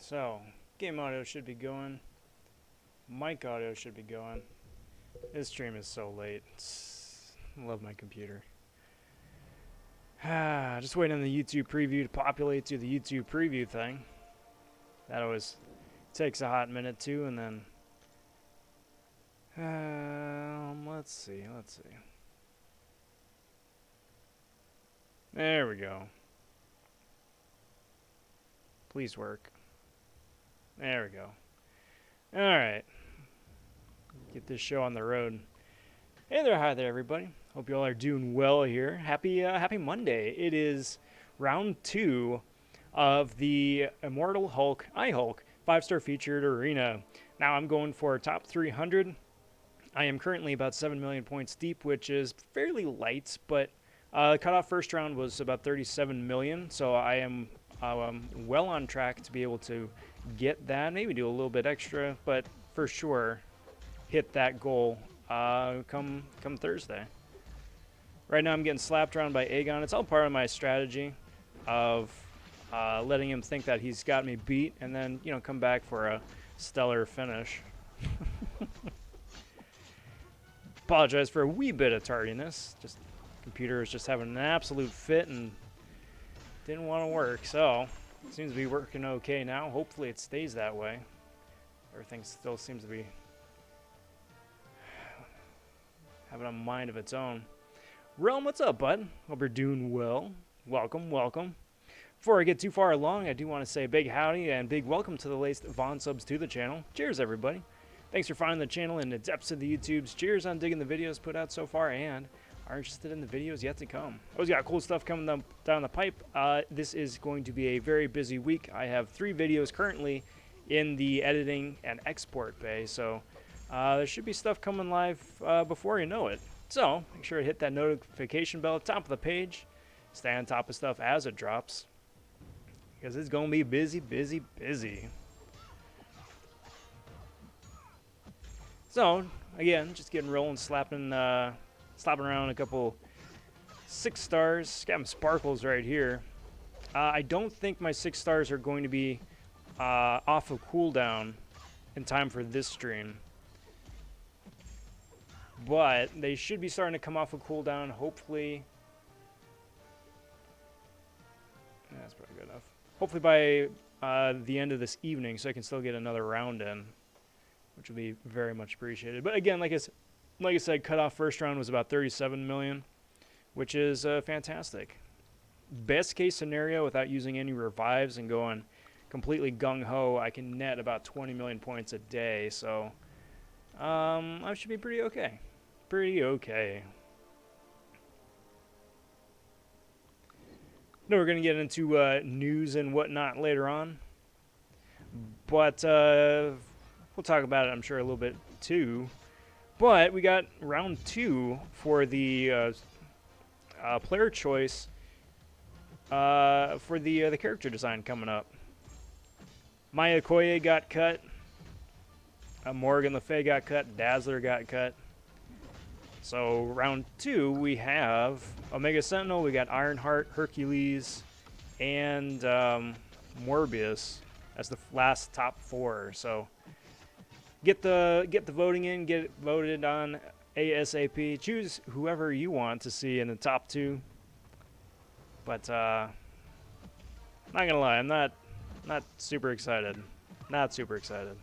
So, game audio should be going. Mic audio should be going. This stream is so late. I love my computer. Just waiting on the YouTube preview to populate to the YouTube preview thing. That always takes a hot minute too, and then let's see. There we go. Please work. There we go. Alright. Get this show on the road. Hey there, hi there everybody. Hope you all are doing well here. Happy Monday. It is round 2 of the Immortal Hulk, iHulk 5-star featured arena. Now I'm going for top 300. I am currently about 7 million points deep, which is fairly light, but cutoff first round was about 37 million, so I am well on track to be able to get that, maybe do a little bit extra, but for sure hit that goal come Thursday. Right now I'm getting slapped around by Aegon. It's all part of my strategy of letting him think that he's got me beat and then, you know, come back for a stellar finish. Apologize for a wee bit of tardiness. Just computer is just having an absolute fit and didn't want to work, so it seems to be working okay now. Hopefully it stays that way. Everything still seems to be having a mind of its own. Realm, what's up, bud? Hope you're doing well. Welcome. Before I get too far along, I do want to say big howdy and big welcome to the latest Von subs to the channel. Cheers, everybody. Thanks for finding the channel in the depths of the YouTubes. Cheers on digging the videos put out so far and are interested in the videos yet to come. Always got cool stuff coming down the pipe. This is going to be a very busy week. I have 3 videos currently in the editing and export bay, so there should be stuff coming live before you know it. So make sure to hit that notification bell at the top of the page. Stay on top of stuff as it drops, because it's going to be busy. So again, just getting rolling, slapping around a couple 6 stars. Got some sparkles right here. I don't think my 6 stars are going to be off of cooldown in time for this stream, but they should be starting to come off of cooldown, hopefully. That's probably good enough. Hopefully by the end of this evening, so I can still get another round in, which will be very much appreciated. But again, like I said, cutoff first round was about 37 million, which is fantastic. Best case scenario, without using any revives and going completely gung-ho, I can net about 20 million points a day, so I should be pretty okay. No, we're going to get into news and whatnot later on, but we'll talk about it, I'm sure, a little bit too. But we got round 2 for the player choice for the character design coming up. Maya Okoye got cut. Morgan Le Fay got cut. Dazzler got cut. So round 2 we have Omega Sentinel. We got Ironheart, Hercules, and Morbius as the last top 4. So get the voting in, get it voted on ASAP. Choose whoever you want to see in the top 2. But not gonna lie, I'm not super excited. Not super excited.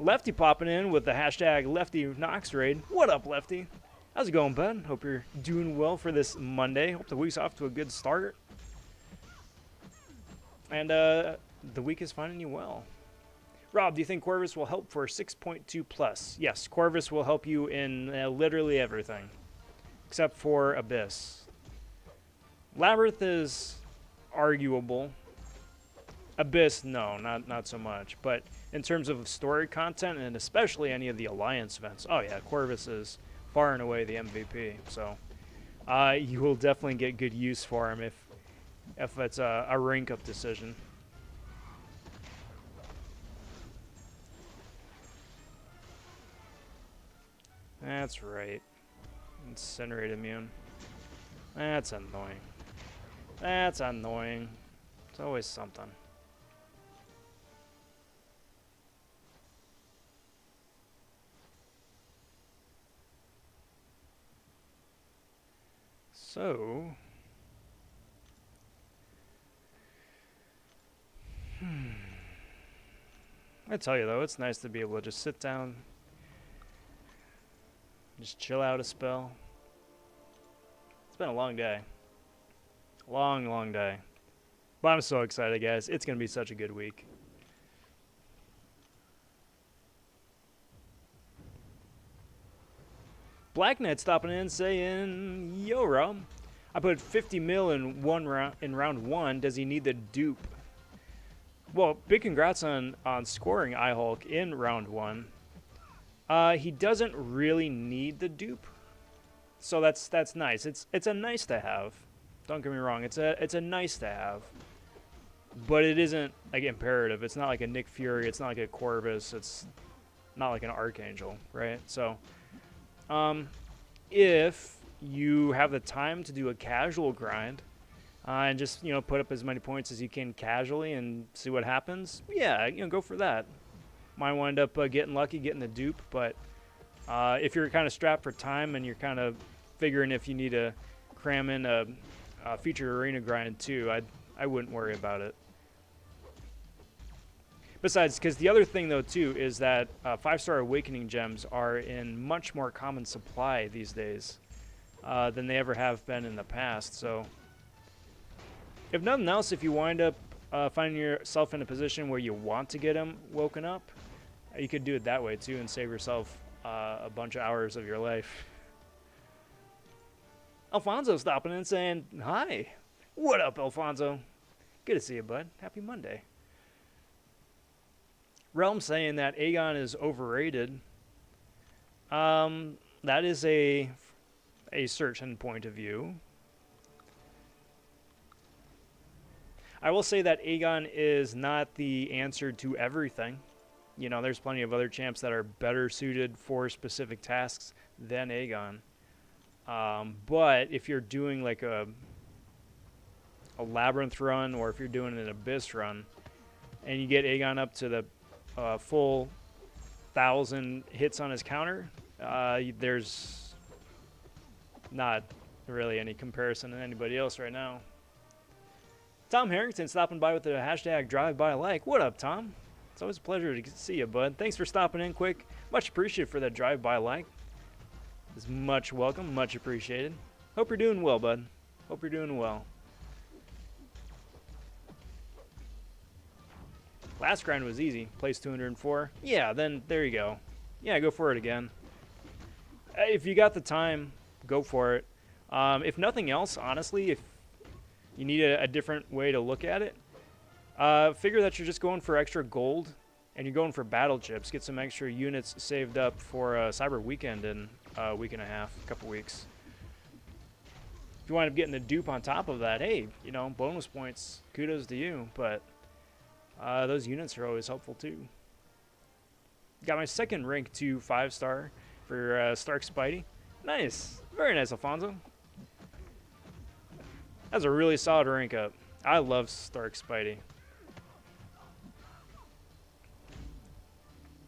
Lefty popping in with the hashtag Lefty Nox Raid. What up, Lefty? How's it going, bud? Hope you're doing well for this Monday. Hope the week's off to a good start. And the week is finding you well. Rob, do you think Corvus will help for 6.2 plus? Yes, Corvus will help you in literally everything, except for Abyss. Labyrinth is arguable. Abyss, no, not so much. But in terms of story content, and especially any of the Alliance events, oh yeah, Corvus is far and away the MVP. So you will definitely get good use for him if it's a rank-up decision. That's right. Incinerate immune. That's annoying. It's always something. So, I tell you though, it's nice to be able to just sit down, just chill out a spell. It's been a long day. Long, long day. But I'm so excited, guys. It's going to be such a good week. Black Knight stopping in saying, "Yo, Rob, I put 50 mil in round one. Does he need the dupe?" Well, big congrats on scoring iHulk in round one. He doesn't really need the dupe, so that's nice. It's a nice to have. Don't get me wrong. It's a nice to have, but it isn't like imperative. It's not like a Nick Fury. It's not like a Corvus. It's not like an Archangel, right? So, if you have the time to do a casual grind, and just put up as many points as you can casually and see what happens, yeah, go for that. Might wind up getting lucky, getting the dupe, but if you're kind of strapped for time and you're kind of figuring if you need to cram in a featured arena grind too, I wouldn't worry about it. Besides, because the other thing though too is that 5-star awakening gems are in much more common supply these days than they ever have been in the past. So if nothing else, if you wind up finding yourself in a position where you want to get them woken up, you could do it that way too and save yourself a bunch of hours of your life. Alfonso stopping in saying, "Hi. What up, Alfonso? Good to see you, bud. Happy Monday." Realm saying that Aegon is overrated. That is a certain point of view. I will say that Aegon is not the answer to everything. There's plenty of other champs that are better suited for specific tasks than Aegon. But if you're doing like a labyrinth run, or if you're doing an abyss run, and you get Aegon up to the full 1,000 hits on his counter, there's not really any comparison to anybody else right now. Tom Harrington stopping by with the hashtag drive-by-like. What up, Tom? It's always a pleasure to see you, bud. Thanks for stopping in quick. Much appreciated for that drive-by-like. It's much welcome, much appreciated. Hope you're doing well, bud. Hope you're doing well. Last grind was easy. Place 204. Yeah, then there you go. Yeah, go for it again. If you got the time, go for it. If nothing else, honestly, if you need a different way to look at it, figure that you're just going for extra gold and you're going for battle chips. Get some extra units saved up for Cyber Weekend in a week and a half, a couple weeks. If you wind up getting the dupe on top of that, hey, bonus points, kudos to you, but those units are always helpful too. Got my second rank 2 5-star for Stark Spidey. Nice. Very nice, Alfonso. That's a really solid rank up. I love Stark Spidey.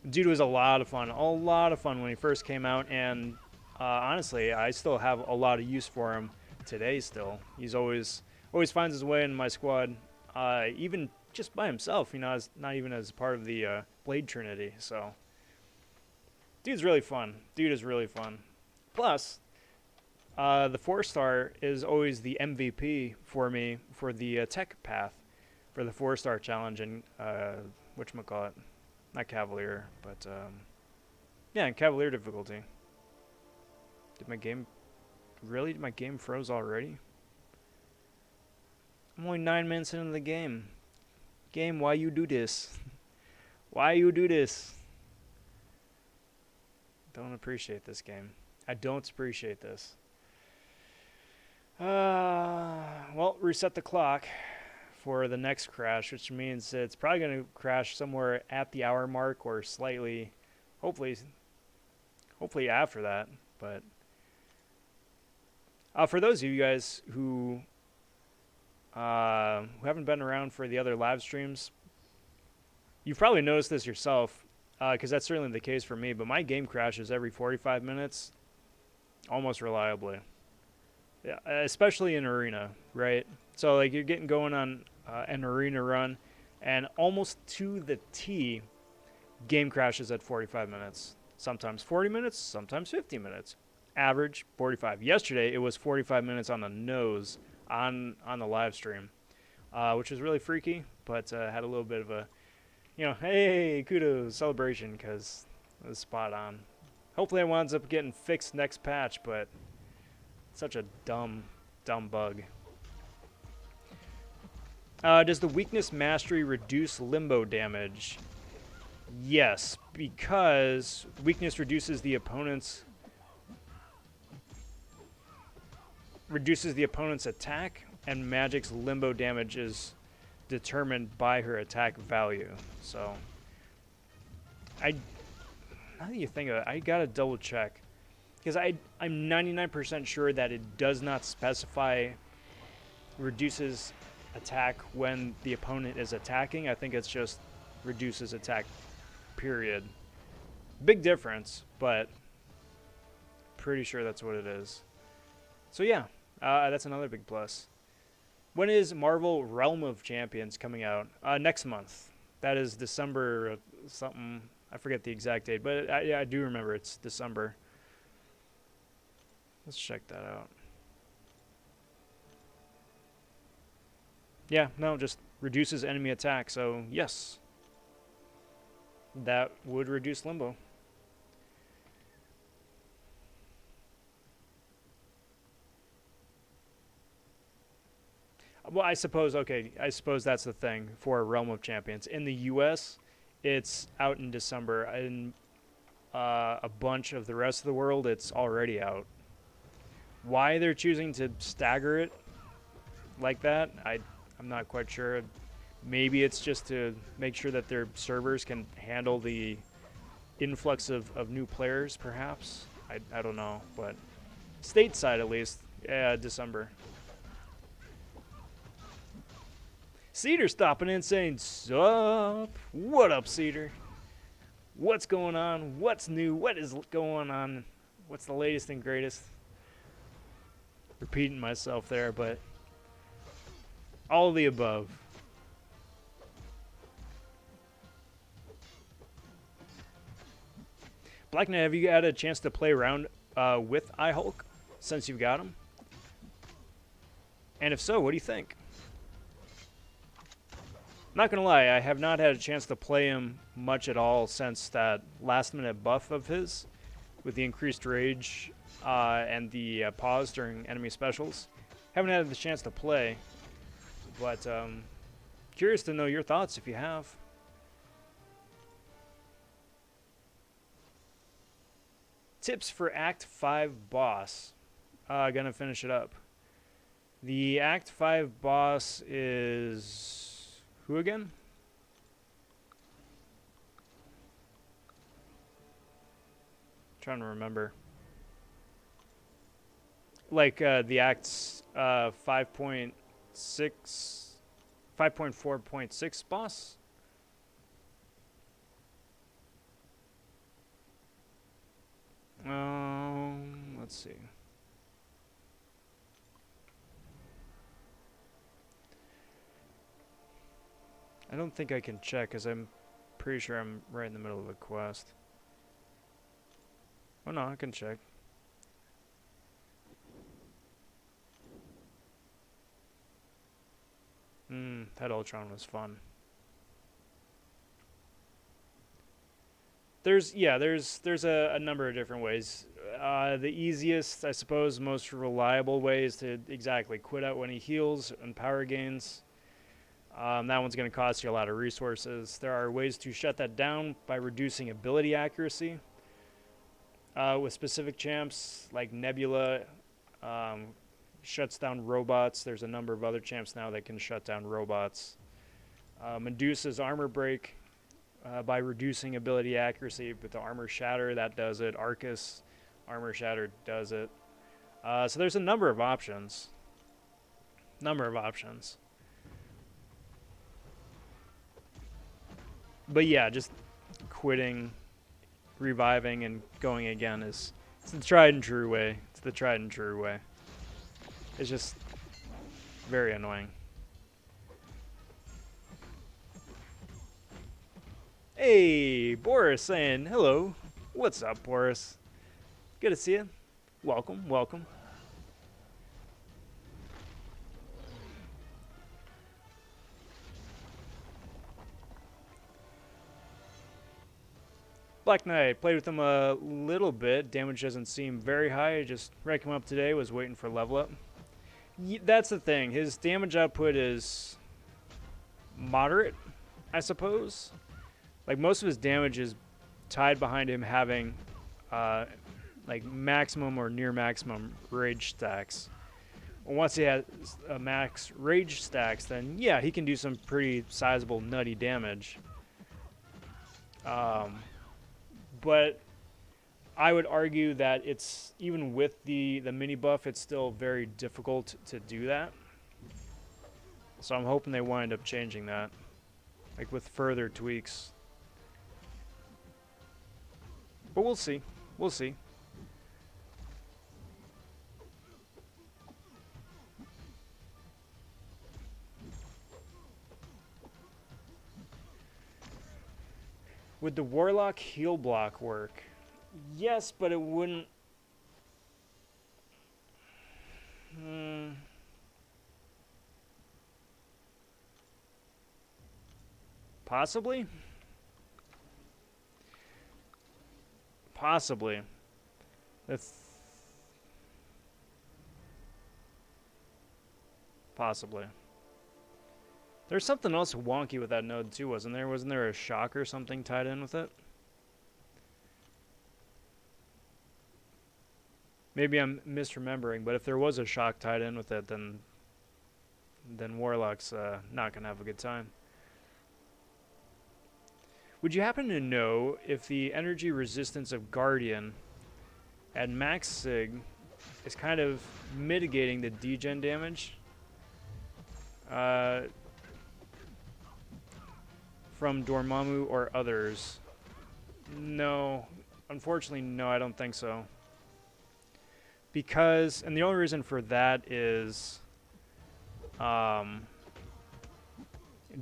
Dude was a lot of fun when he first came out, and honestly, I still have a lot of use for him today still. He's always finds his way in my squad, even just by himself, not even as part of the Blade Trinity. So, dude's really fun. Dude is really fun. Plus, the 4-star is always the MVP for me for the tech path for the 4-star challenge and whatchamacallit. Not Cavalier, but yeah, in Cavalier difficulty. Did my game froze already? I'm only 9 minutes into the game. Game, why you do this? Why you do this? Don't appreciate this game. I don't appreciate this. Well, reset the clock for the next crash, which means it's probably going to crash somewhere at the hour mark or slightly, hopefully after that. But for those of you guys who haven't been around for the other live streams, you've probably noticed this yourself, because that's certainly the case for me, but my game crashes every 45 minutes almost reliably. Yeah, especially in arena, right? So like you're getting going on an arena run, and almost to the T, game crashes at 45 minutes. Sometimes 40 minutes, sometimes 50 minutes. Average 45. Yesterday it was 45 minutes on the nose on the live stream, which was really freaky, but had a little bit of a, hey, kudos celebration because it was spot on. Hopefully it winds up getting fixed next patch, but such a dumb bug. Does the weakness mastery reduce limbo damage? Yes, because weakness reduces the opponent's attack, and magic's limbo damage is determined by her attack value. So, now that you think of it, I gotta double check, because I'm 99% sure that it does not specify reduces attack when the opponent is attacking. I think it's just reduces attack, period. Big difference, but pretty sure that's what it is. So yeah, that's another big plus. When is Marvel Realm of Champions coming out? Next month. That is December something. I forget the exact date, but yeah, I do remember it's December. Let's check that out. Yeah, no, just reduces enemy attack, so yes. That would reduce limbo. Well, I suppose that's the thing for Realm of Champions. In the US, it's out in December. In a bunch of the rest of the world, it's already out. Why they're choosing to stagger it like that, I'm not quite sure. Maybe it's just to make sure that their servers can handle the influx of new players, perhaps. I don't know, but stateside at least, yeah, December. Cedar stopping in saying, sup? What up, Cedar? What's going on? What's new? What is going on? What's the latest and greatest? Repeating myself there, but all of the above. Black Knight, have you had a chance to play around with iHulk since you've got him? And if so, what do you think? Not gonna lie, I have not had a chance to play him much at all since that last minute buff of his with the increased rage and the pause during enemy specials. Haven't had the chance to play, but curious to know your thoughts if you have. Tips for Act 5 boss. Gonna finish it up. The Act 5 boss is... who again? Trying to remember. Like the Act's 5.6... 5.4.6 boss? Let's see. I don't think I can check because I'm pretty sure I'm right in the middle of a quest. Oh no, I can check. That Ultron was fun. There's a number of different ways. The easiest, I suppose, most reliable way is to exactly quit out when he heals and power gains. That one's going to cost you a lot of resources. There are ways to shut that down by reducing ability accuracy. With specific champs like Nebula, shuts down robots. There's a number of other champs now that can shut down robots. Medusa's armor break. By reducing ability accuracy with the armor shatter, that does it. Arcus armor shatter does it. So there's a number of options. But yeah, just quitting, reviving, and going again is the tried and true way. It's just very annoying. Hey, Boris saying hello. What's up, Boris? Good to see you. Welcome, welcome. Black Knight, played with him a little bit. Damage doesn't seem very high. I just ranked him up today, was waiting for level up. That's the thing. His damage output is moderate, I suppose. Like, most of his damage is tied behind him having like maximum or near maximum rage stacks. Once he has a max rage stacks, then yeah, he can do some pretty sizable nutty damage. But I would argue that it's, even with the mini buff, it's still very difficult to do that. So I'm hoping they wind up changing that, like with further tweaks. But we'll see. We'll see. Would the Warlock heal block work? Yes, but it wouldn't... Possibly? Possibly. That's... Possibly. There's something else wonky with that node too, wasn't there? Wasn't there a shock or something tied in with it? Maybe I'm misremembering, but if there was a shock tied in with it, then Warlock's not gonna have a good time. Would you happen to know if the energy resistance of Guardian at max sig is kind of mitigating the degen damage from Dormammu or others? No, unfortunately, no, I don't think so. Because, and the only reason for that is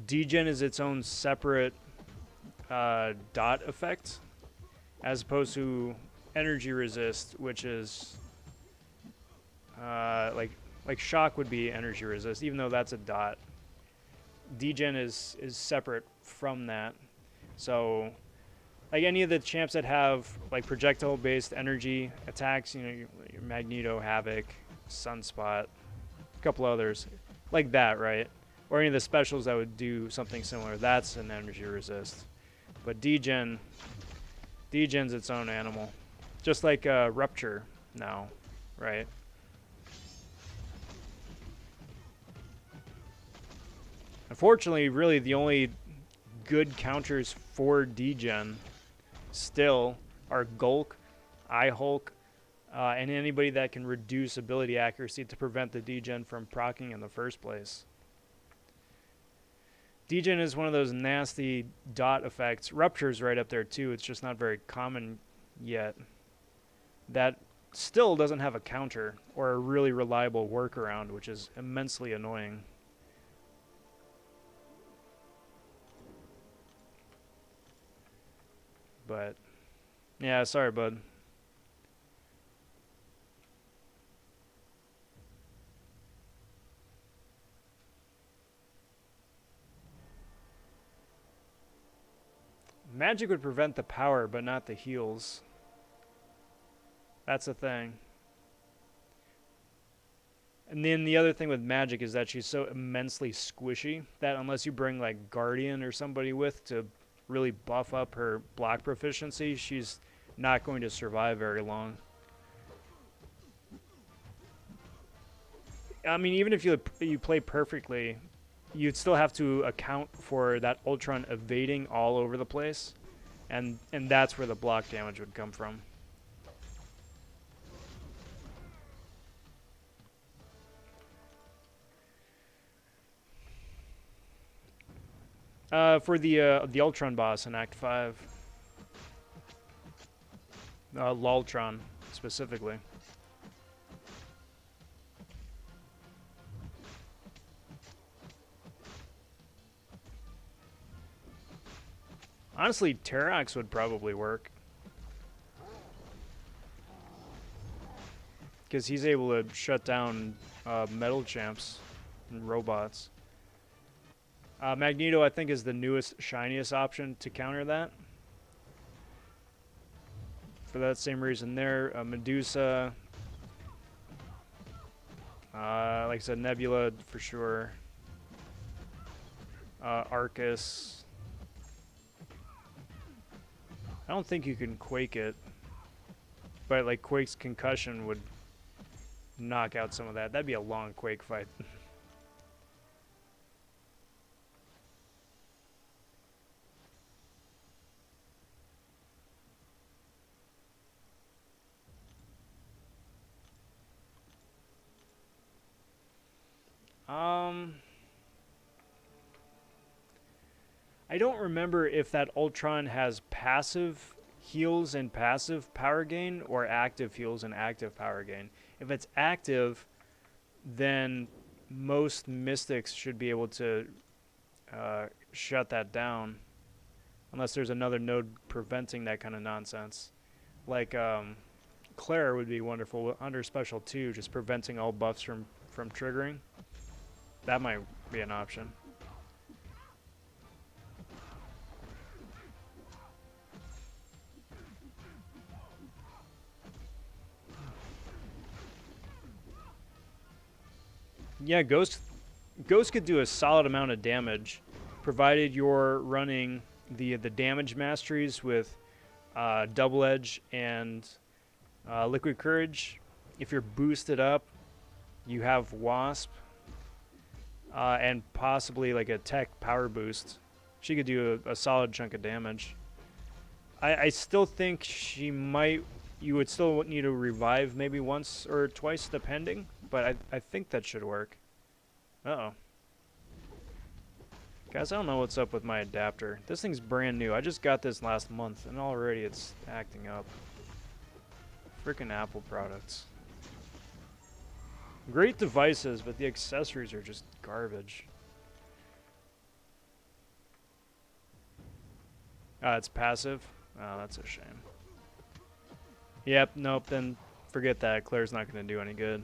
degen is its own separate dot effect, as opposed to energy resist, which is like shock would be energy resist, even though that's a dot. Degen is separate from that. So like any of the champs that have like projectile based energy attacks, you know, your Magneto, Havoc, Sunspot, a couple others like that, right? Or any of the specials that would do something similar, that's an energy resist. But degen's its own animal, just like Rupture now, right? Unfortunately, really the only good counters for degen still are Gulk, iHulk, and anybody that can reduce ability accuracy to prevent the degen from proccing in the first place. Degen is one of those nasty dot effects. Rupture's right up there too. It's just not very common yet. That still doesn't have a counter or a really reliable workaround, which is immensely annoying. But yeah, sorry, bud. Magic would prevent the power, but not the heals. That's the thing. And then the other thing with Magic is that she's so immensely squishy that unless you bring like Guardian or somebody with to really buff up her block proficiency, she's not going to survive very long. I mean, even if you play perfectly, you'd still have to account for that Ultron evading all over the place, and that's where the block damage would come from. For the Ultron boss in Act 5. Lultron, specifically. Honestly, Terax would probably work. Because he's able to shut down metal champs and robots. Magneto, I think, is the newest, shiniest option to counter that. For that same reason there. Medusa. Like I said, Nebula for sure. Arcus. I don't think you can Quake it. But like Quake's concussion would knock out some of that. That'd be a long Quake fight. I don't remember if that Ultron has passive heals and passive power gain or active heals and active power gain. If it's active, then most Mystics should be able to shut that down. Unless there's another node preventing that kind of nonsense. Like Claire would be wonderful under Special 2, just preventing all buffs from triggering. That might be an option. Yeah, Ghost could do a solid amount of damage, provided you're running the damage masteries with Double Edge and Liquid Courage. If you're boosted up, you have Wasp and possibly like a Tech Power Boost. She could do a solid chunk of damage. I still think she might. You would still need to revive maybe once or twice, depending. But I think that should work. Uh-oh. Guys, I don't know what's up with my adapter. This thing's brand new. I just got this last month, and already it's acting up. Frickin' Apple products. Great devices, but the accessories are just garbage. It's passive? Oh, that's a shame. Yep, nope, then forget that. Claire's not going to do any good.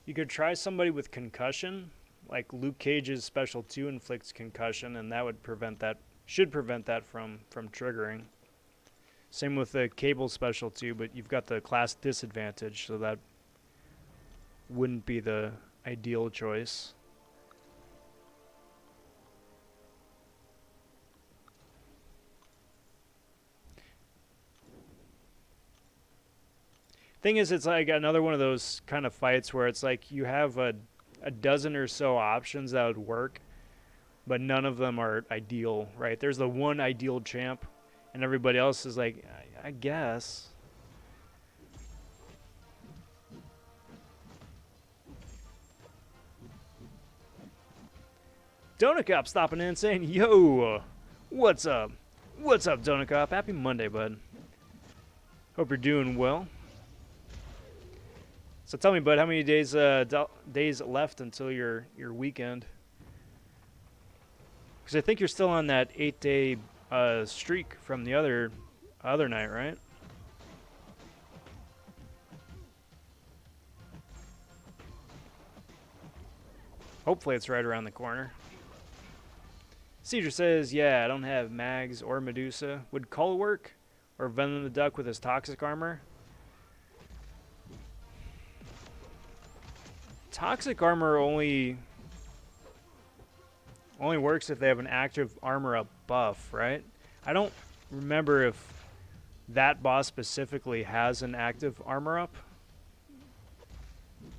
You could try somebody with concussion, like Luke Cage's Special 2 inflicts concussion, and that would prevent that, should prevent that from triggering. Same with the Cable Special 2, but you've got the class disadvantage, so that wouldn't be the ideal choice. Thing is, it's like another one of those kind of fights where it's like you have a dozen or so options that would work, but none of them are ideal, right? There's the one ideal champ, and everybody else is like, I guess. Donut Cop stopping in saying, yo, what's up? What's up, Donut Cop? Happy Monday, bud. Hope you're doing well. So tell me, bud, how many days days left until your weekend? Because I think you're still on that 8-day streak from the other night, right? Hopefully it's right around the corner. Cedar says, yeah, I don't have Mags or Medusa. Would Cull work? Or Venom the Duck with his toxic armor? Toxic armor only works if they have an active armor up buff, right? I don't remember if that boss specifically has an active armor up.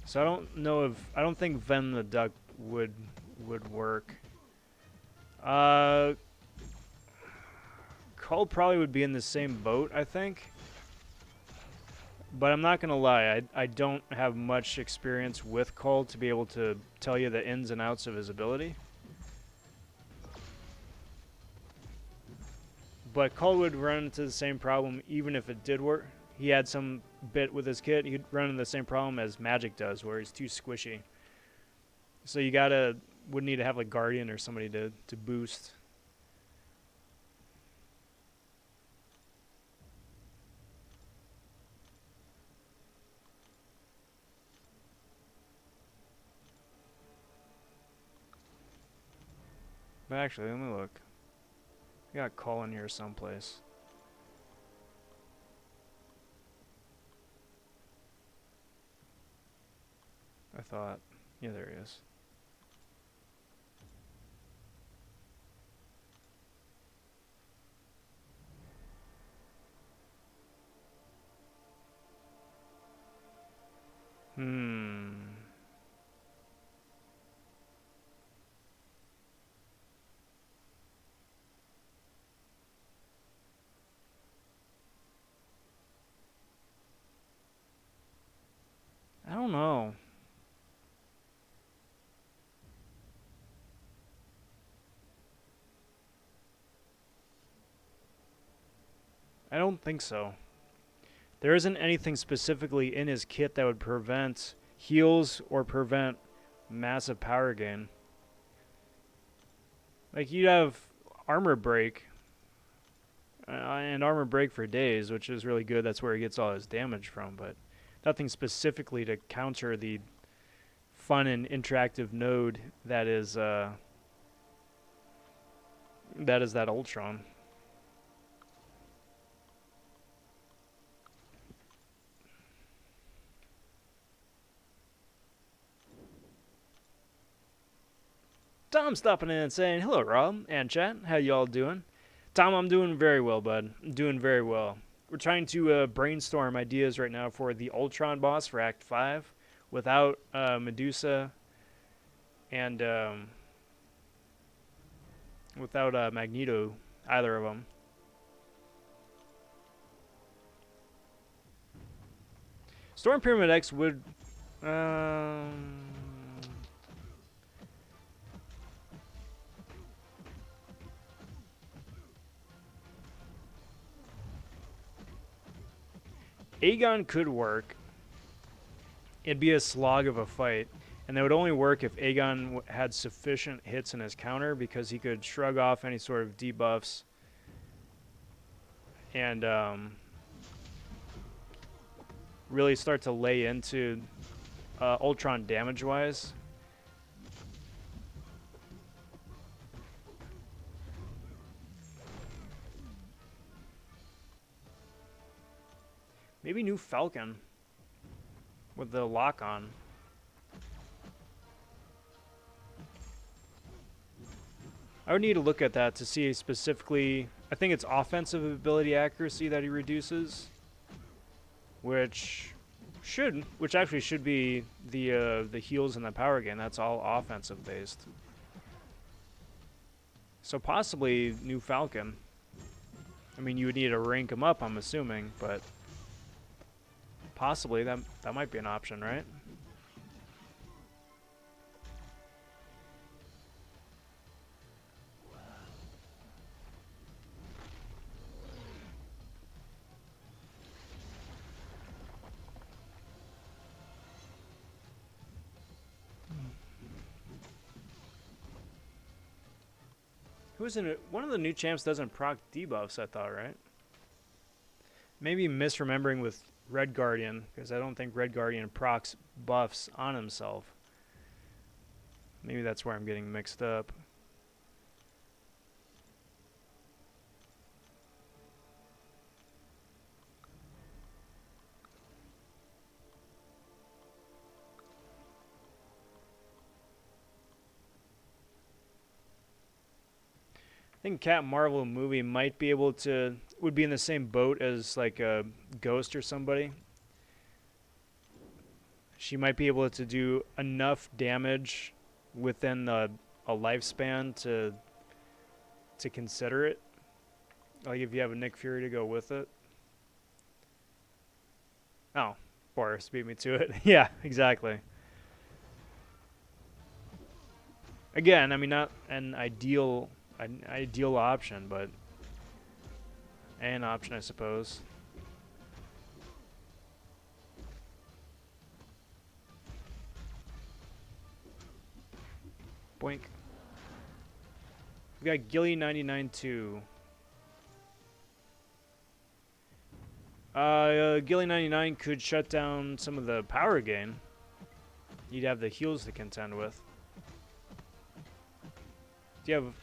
So I don't know if, I don't think Venom the Duck would work. Cull probably would be in the same boat, I think. But I'm not going to lie, I don't have much experience with Cull to be able to tell you the ins and outs of his ability. But Cull would run into the same problem even if it did work. He had some bit with his kit, he'd run into the same problem as Magic does, where he's too squishy. So you would need to have like Guardian or somebody to boost. But actually, let me look. I got Cull in here someplace. I thought, yeah, there he is. I don't know. I don't think so. There isn't anything specifically in his kit that would prevent heals or prevent massive power gain. Like, you'd have armor break and armor break for days, which is really good. That's where he gets all his damage from, but nothing specifically to counter the fun and interactive node that is that Ultron. Tom stopping in and saying, hello, Rob and chat. How y'all doing? Tom, I'm doing very well, bud. I'm doing very well. We're trying to brainstorm ideas right now for the Ultron boss for Act 5 without Medusa and without Magneto, either of them. Storm Pyramid X would... Aegon could work. It'd be a slog of a fight, and it would only work if Aegon had sufficient hits in his counter, because he could shrug off any sort of debuffs and really start to lay into Ultron damage-wise. Maybe new Falcon with the lock on. I would need to look at that to see specifically. I think it's offensive ability accuracy that he reduces, which actually should be the heals and the power gain. That's all offensive based. So possibly new Falcon. I mean, you would need to rank him up, I'm assuming, but possibly that might be an option, right? Who's in it? One of the new champs doesn't proc debuffs, I thought, right? Maybe misremembering with Red Guardian, because I don't think Red Guardian procs buffs on himself. Maybe that's where I'm getting mixed up. I think Captain Marvel movie might be able to, would be in the same boat as like a Ghost or somebody. She might be able to do enough damage within a lifespan to consider it. Like if you have a Nick Fury to go with it. Oh, Boris beat me to it. Yeah, exactly. Again, I mean, not an ideal option, but An option, I suppose. Boink. We got Gilly 99 too. Gilly 99 could shut down some of the power gain. You'd have the heals to contend with. Do you have...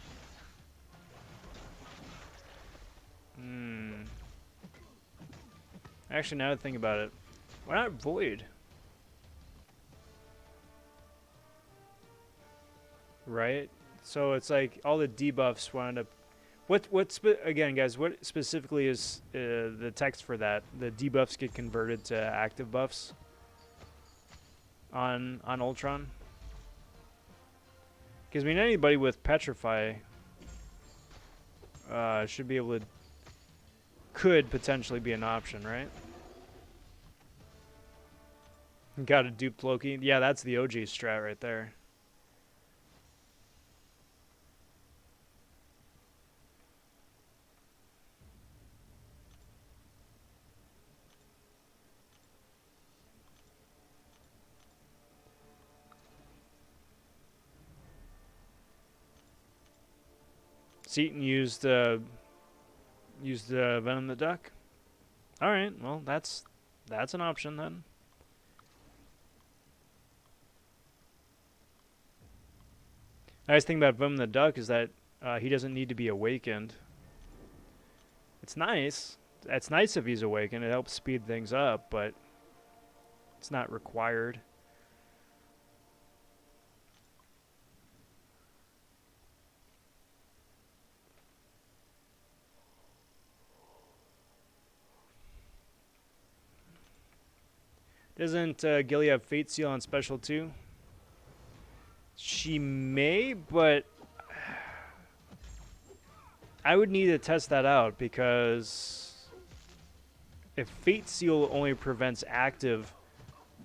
Actually, now that I think about it, why not Void? Right? So it's like all the debuffs wound up... again, guys, what specifically is the text for that? The debuffs get converted to active buffs on Ultron? Because, I mean, anybody with Petrify should be able to... Could potentially be an option, right? Got a duped Loki. Yeah, that's the OG strat right there. Seaton used Venom the Duck. All right, well that's an option then. Nice thing about Venom the Duck is that he doesn't need to be awakened. It's nice. It's nice if he's awakened. It helps speed things up, but it's not required. Doesn't Gilly have Fate Seal on special too? She may, but I would need to test that out because if Fate Seal only prevents active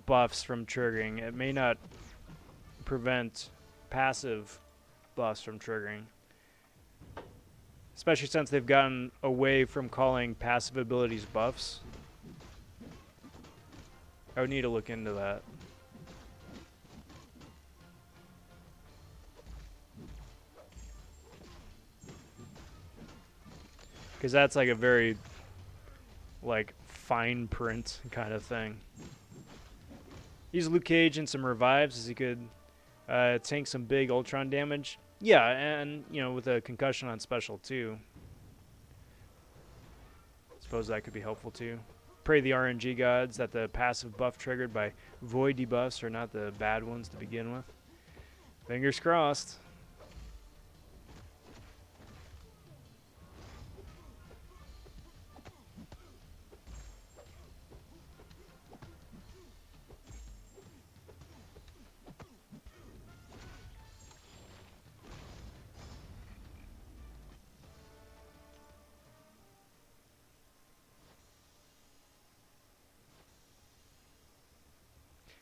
buffs from triggering, it may not prevent passive buffs from triggering. Especially since they've gotten away from calling passive abilities buffs. I would need to look into that. Because that's like a very, like, fine print kind of thing. Use Luke Cage and some revives as he could tank some big Ultron damage. Yeah, and, you know, with a concussion on special too. Suppose that could be helpful too. Pray the RNG gods that the passive buff triggered by void debuffs are not the bad ones to begin with. Fingers crossed.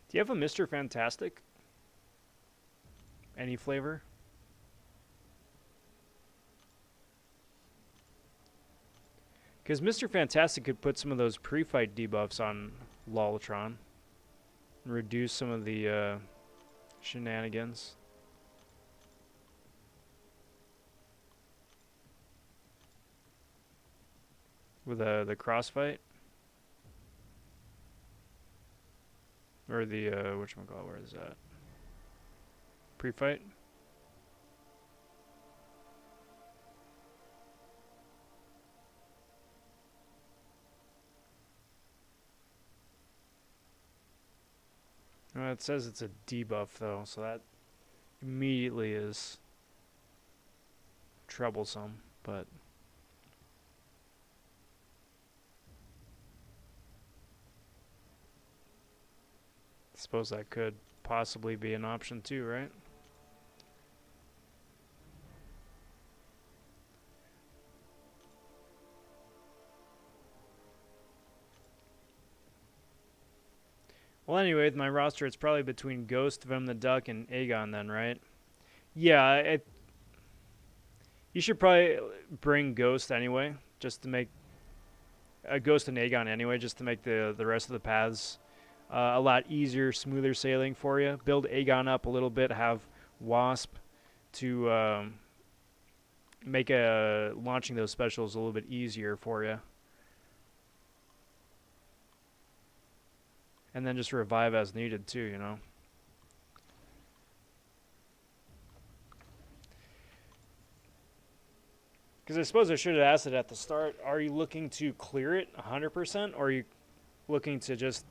Do you have a Mr. Fantastic? Any flavor? Because Mr. Fantastic could put some of those pre-fight debuffs on Loltron and reduce some of the shenanigans. With the crossfight? Or the, whatchamacallit, where is that? Pre-fight? It says it's a debuff, though, so that immediately is troublesome, but... suppose that could possibly be an option too, right? Well, anyway, with my roster, it's probably between Ghost, Venom the Duck, and Aegon then, right? Yeah, you should probably bring Ghost anyway, just to make Ghost and Aegon anyway, just to make the rest of the paths a lot easier, smoother sailing for you. Build Aegon up a little bit, have Wasp to make launching those specials a little bit easier for you. And then just revive as needed too, you know. Because I suppose I should have asked it at the start. Are you looking to clear it 100%, or are you looking to just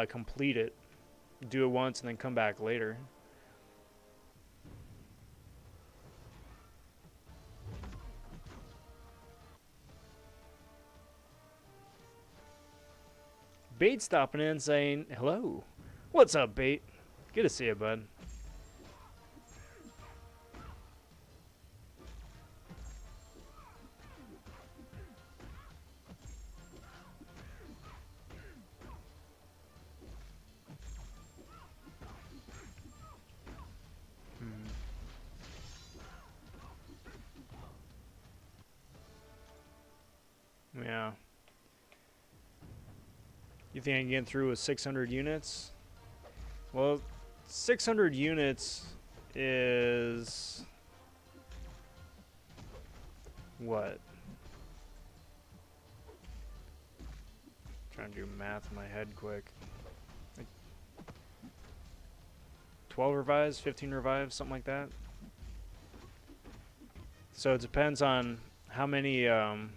complete it, do it once, and then come back later? Bait stopping in saying, hello. What's up, Bait? Good to see you, bud. Yeah. You think I can get through with 600 units? Well, 600 units is... what? Trying to do math in my head quick. Like 12 revives, 15 revives, something like that. So it depends on how many of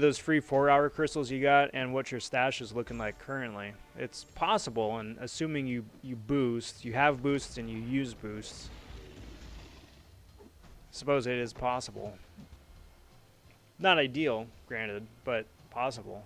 those free 4-hour crystals you got and what your stash is looking like currently. It's possible, and assuming you boost, you have boosts and you use boosts, suppose it is possible. Not ideal, granted, but possible.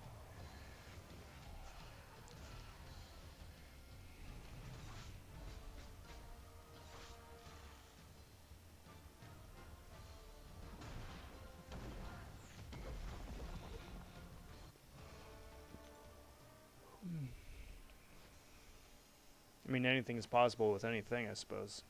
I mean, anything is possible with anything, I suppose.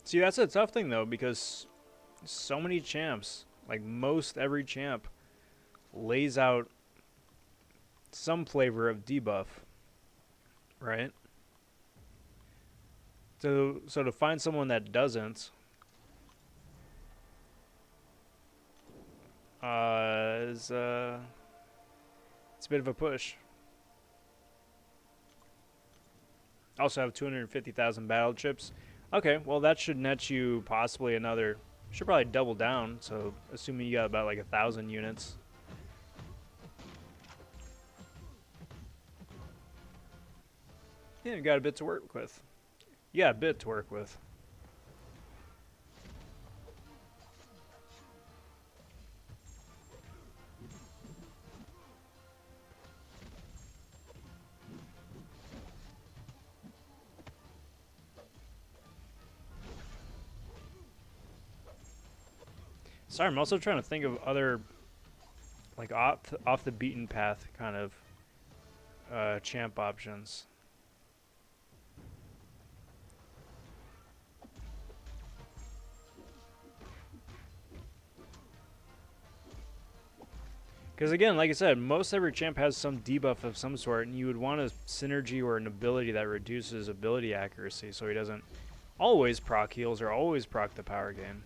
See, that's a tough thing, though, because so many champs, like most every champ, lays out some flavor of debuff, right? So to find someone that doesn't is it's a bit of a push. Also have 250,000 battle chips. Okay, well that should net you possibly another. Should probably double down. So assuming you got about like 1,000 units. Yeah, you got a bit to work with. You got a bit to work with. Sorry, I'm also trying to think of other, like off the beaten path kind of champ options. Because again, like I said, most every champ has some debuff of some sort, and you would want a synergy or an ability that reduces ability accuracy so he doesn't always proc heals or always proc the power gain.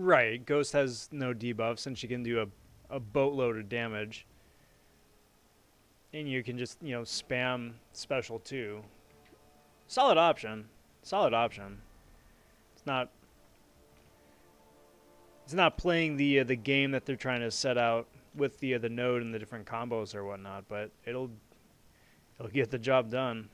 Right, Ghost has no debuffs and she can do a boatload of damage. And you can just, you know, spam special too. Solid option. Solid option. It's not playing the game that they're trying to set out with the node and the different combos or whatnot, but it'll get the job done.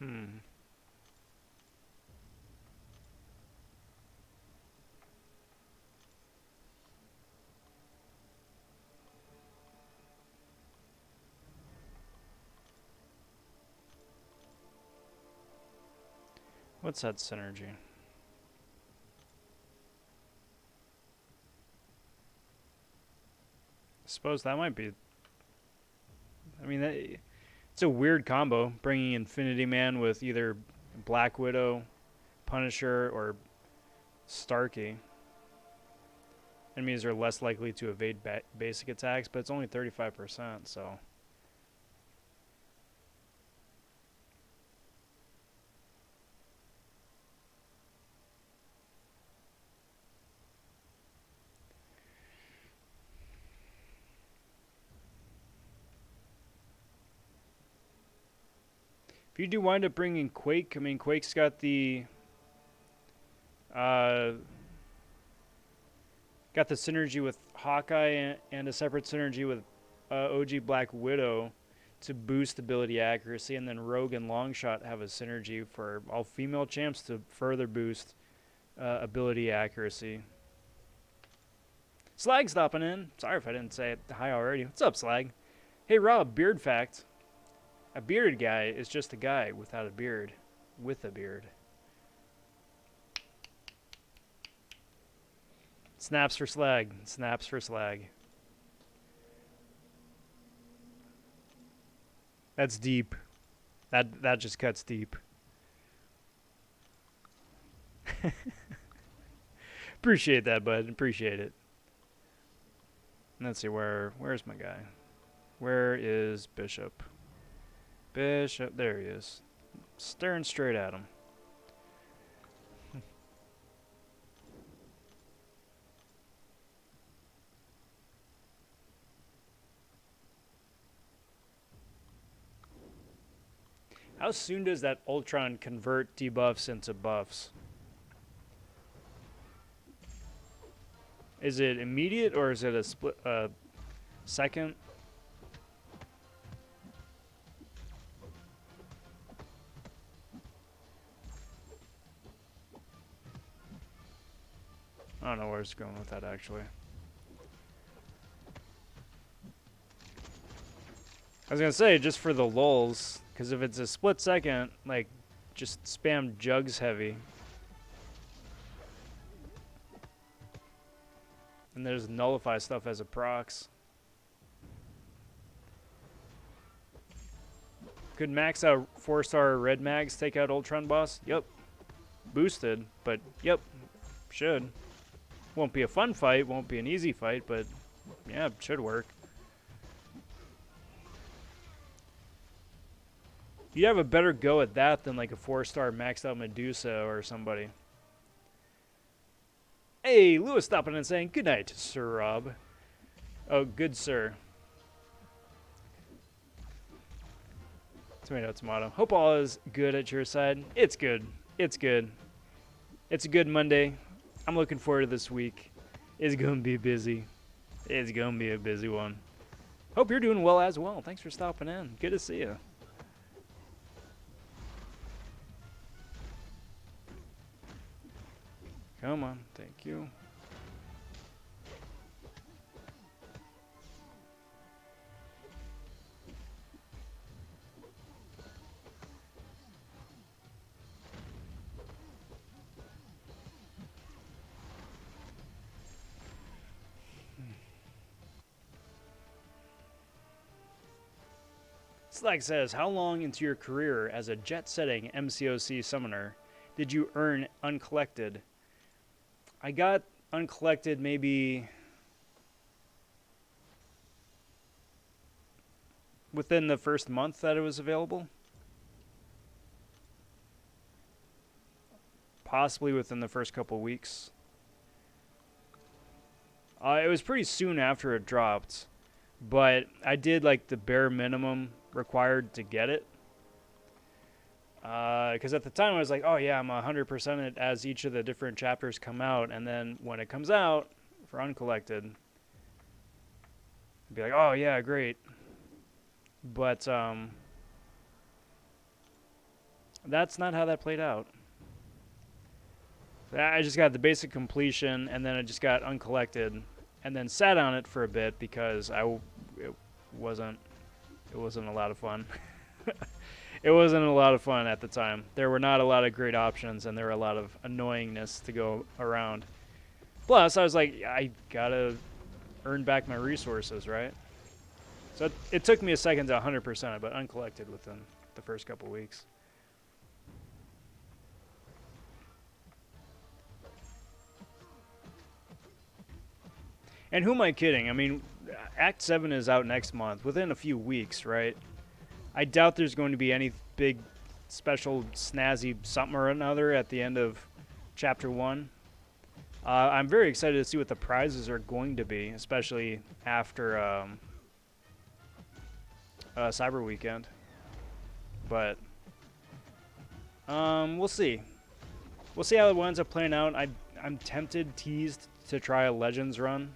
Hmm. What's that synergy? I suppose that might be. I mean, it's a weird combo, bringing Infinity Man with either Black Widow, Punisher, or Starkey. Enemies are less likely to evade basic attacks, but it's only 35%, so. If you do wind up bringing Quake, I mean, Quake's got the uh, synergy with Hawkeye and a separate synergy with OG Black Widow to boost ability accuracy, and then Rogue and Longshot have a synergy for all female champs to further boost ability accuracy. Slag stopping in. Sorry if I didn't say it hi already. What's up, Slag? Hey, Rob, beard fact. A bearded guy is just a guy without a beard. With a beard. Snaps for Slag. Snaps for Slag. That's deep. That just cuts deep. Appreciate that, bud. Appreciate it. Let's see, where's my guy? Where is Bishop? Bishop, there he is. Staring straight at him. How soon does that Ultron convert debuffs into buffs? Is it immediate or is it a split second? I don't know where it's going with that actually. I was gonna say just for the lulz, because if it's a split second, like just spam jugs heavy. And there's nullify stuff as a procs. Could max out 4-star red mags take out Ultron boss? Yep. Boosted, but yep. Should. Won't be a fun fight, won't be an easy fight, but yeah, should work. You have a better go at that than like a 4-star maxed out Medusa or somebody. Hey, Lewis stopping and saying, good night, Sir Rob. Oh, good sir. Tomato, tomato. Hope all is good at your side. It's good. It's good. It's a good Monday. I'm looking forward to this week. It's going to be busy. It's going to be a busy one. Hope you're doing well as well. Thanks for stopping in. Good to see you. Come on. Thank you. Slag says, how long into your career as a jet-setting MCOC summoner did you earn uncollected? I got uncollected maybe within the first month that it was available. Possibly within the first couple weeks. It was pretty soon after it dropped, but I did like the bare minimum required to get it. Because at the time I was like, oh yeah, I'm 100% it as each of the different chapters come out, and then when it comes out for uncollected, I'd be like, oh yeah, great. But That's not how that played out. I just got the basic completion, and then I just got uncollected, and then sat on it for a bit because it wasn't it wasn't a lot of fun. It wasn't a lot of fun at the time. There were not a lot of great options, and there were a lot of annoyingness to go around. Plus, I was like, I gotta earn back my resources, right? So it took me a second to 100%, but uncollected within the first couple weeks. And who am I kidding? I mean, Act 7 is out next month, within a few weeks, right? I doubt there's going to be any big special snazzy something or another at the end of Chapter 1. I'm very excited to see what the prizes are going to be, especially after Cyber Weekend. But we'll see. We'll see how it ends up playing out. I'm teased to try a Legends run,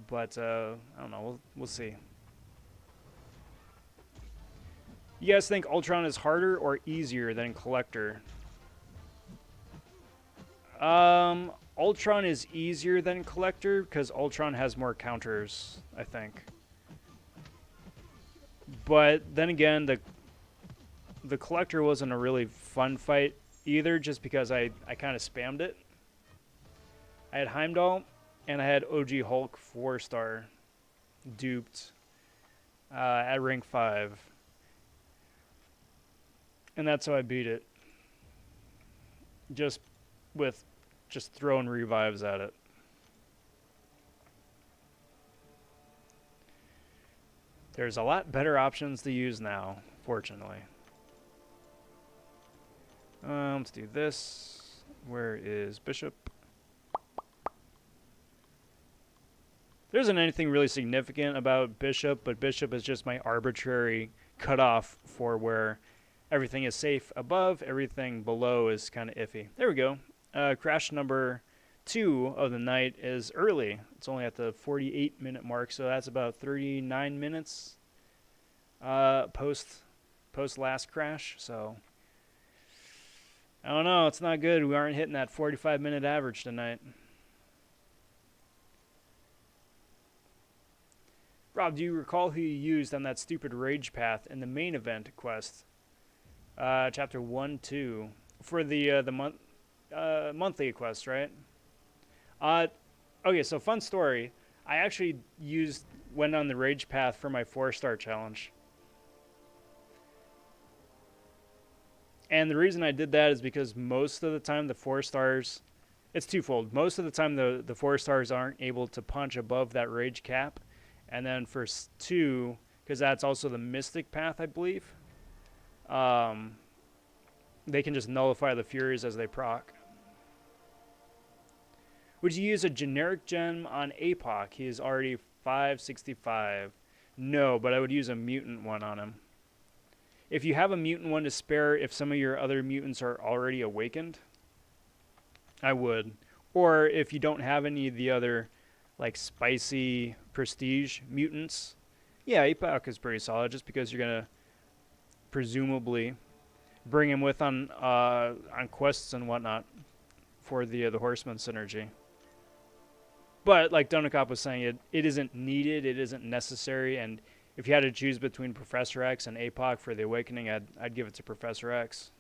but I don't know. We'll see. You guys think Ultron is harder or easier than Collector? Ultron is easier than Collector because Ultron has more counters, I think. But then again, the Collector wasn't a really fun fight either, just because I kind of spammed it. I had Heimdall, and I had OG Hulk 4-star duped at rank 5. And that's how I beat it. Just throwing revives at it. There's a lot better options to use now, fortunately. Let's do this. Where is Bishop? There isn't anything really significant about Bishop, but Bishop is just my arbitrary cutoff for where everything is safe above, everything below is kind of iffy. There we go. Crash number 2 of the night is early. It's only at the 48-minute mark, so that's about 39 minutes post last crash. So I don't know. It's not good. We aren't hitting that 45-minute average tonight. Rob, do you recall who you used on that stupid rage path in the main event quest? Chapter 1-2 for the monthly quest, right? Okay, so fun story. I actually went on the rage path for my 4-star challenge. And the reason I did that is because most of the time the 4 stars, it's twofold. Most of the time the 4 stars aren't able to punch above that rage cap. And then for 2, because that's also the mystic path, I believe, they can just nullify the Furies as they proc. Would you use a generic gem on APOC? He is already 565. No, but I would use a mutant one on him. If you have a mutant one to spare, if some of your other mutants are already awakened, I would. Or if you don't have any of the other, like, spicy prestige mutants, yeah, APOC is pretty solid, just because you're going to presumably bring him with on quests and whatnot for the Horseman synergy. But like Donacop was saying, it isn't needed, it isn't necessary, and if you had to choose between Professor X and APOC for the Awakening, I'd give it to Professor X.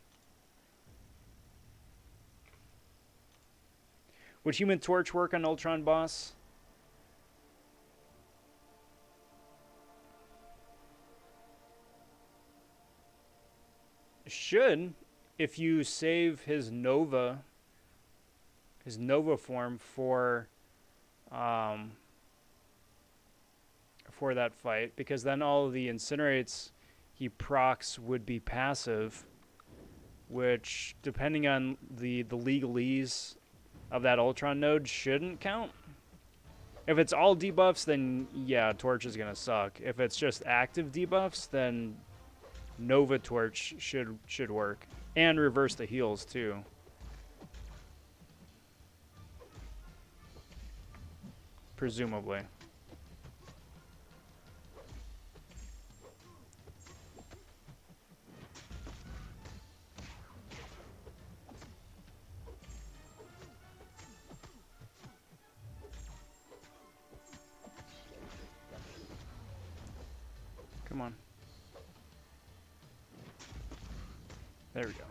Would Human Torch work on Ultron boss? Should, if you save his Nova form for that fight, because then all of the incinerates he procs would be passive, which, depending on the legalese of that Ultron node, shouldn't count. If it's all debuffs, then yeah, Torch is gonna suck. If it's just active debuffs, then Nova Torch should work, and reverse the heals too. Presumably. Come on. There we go.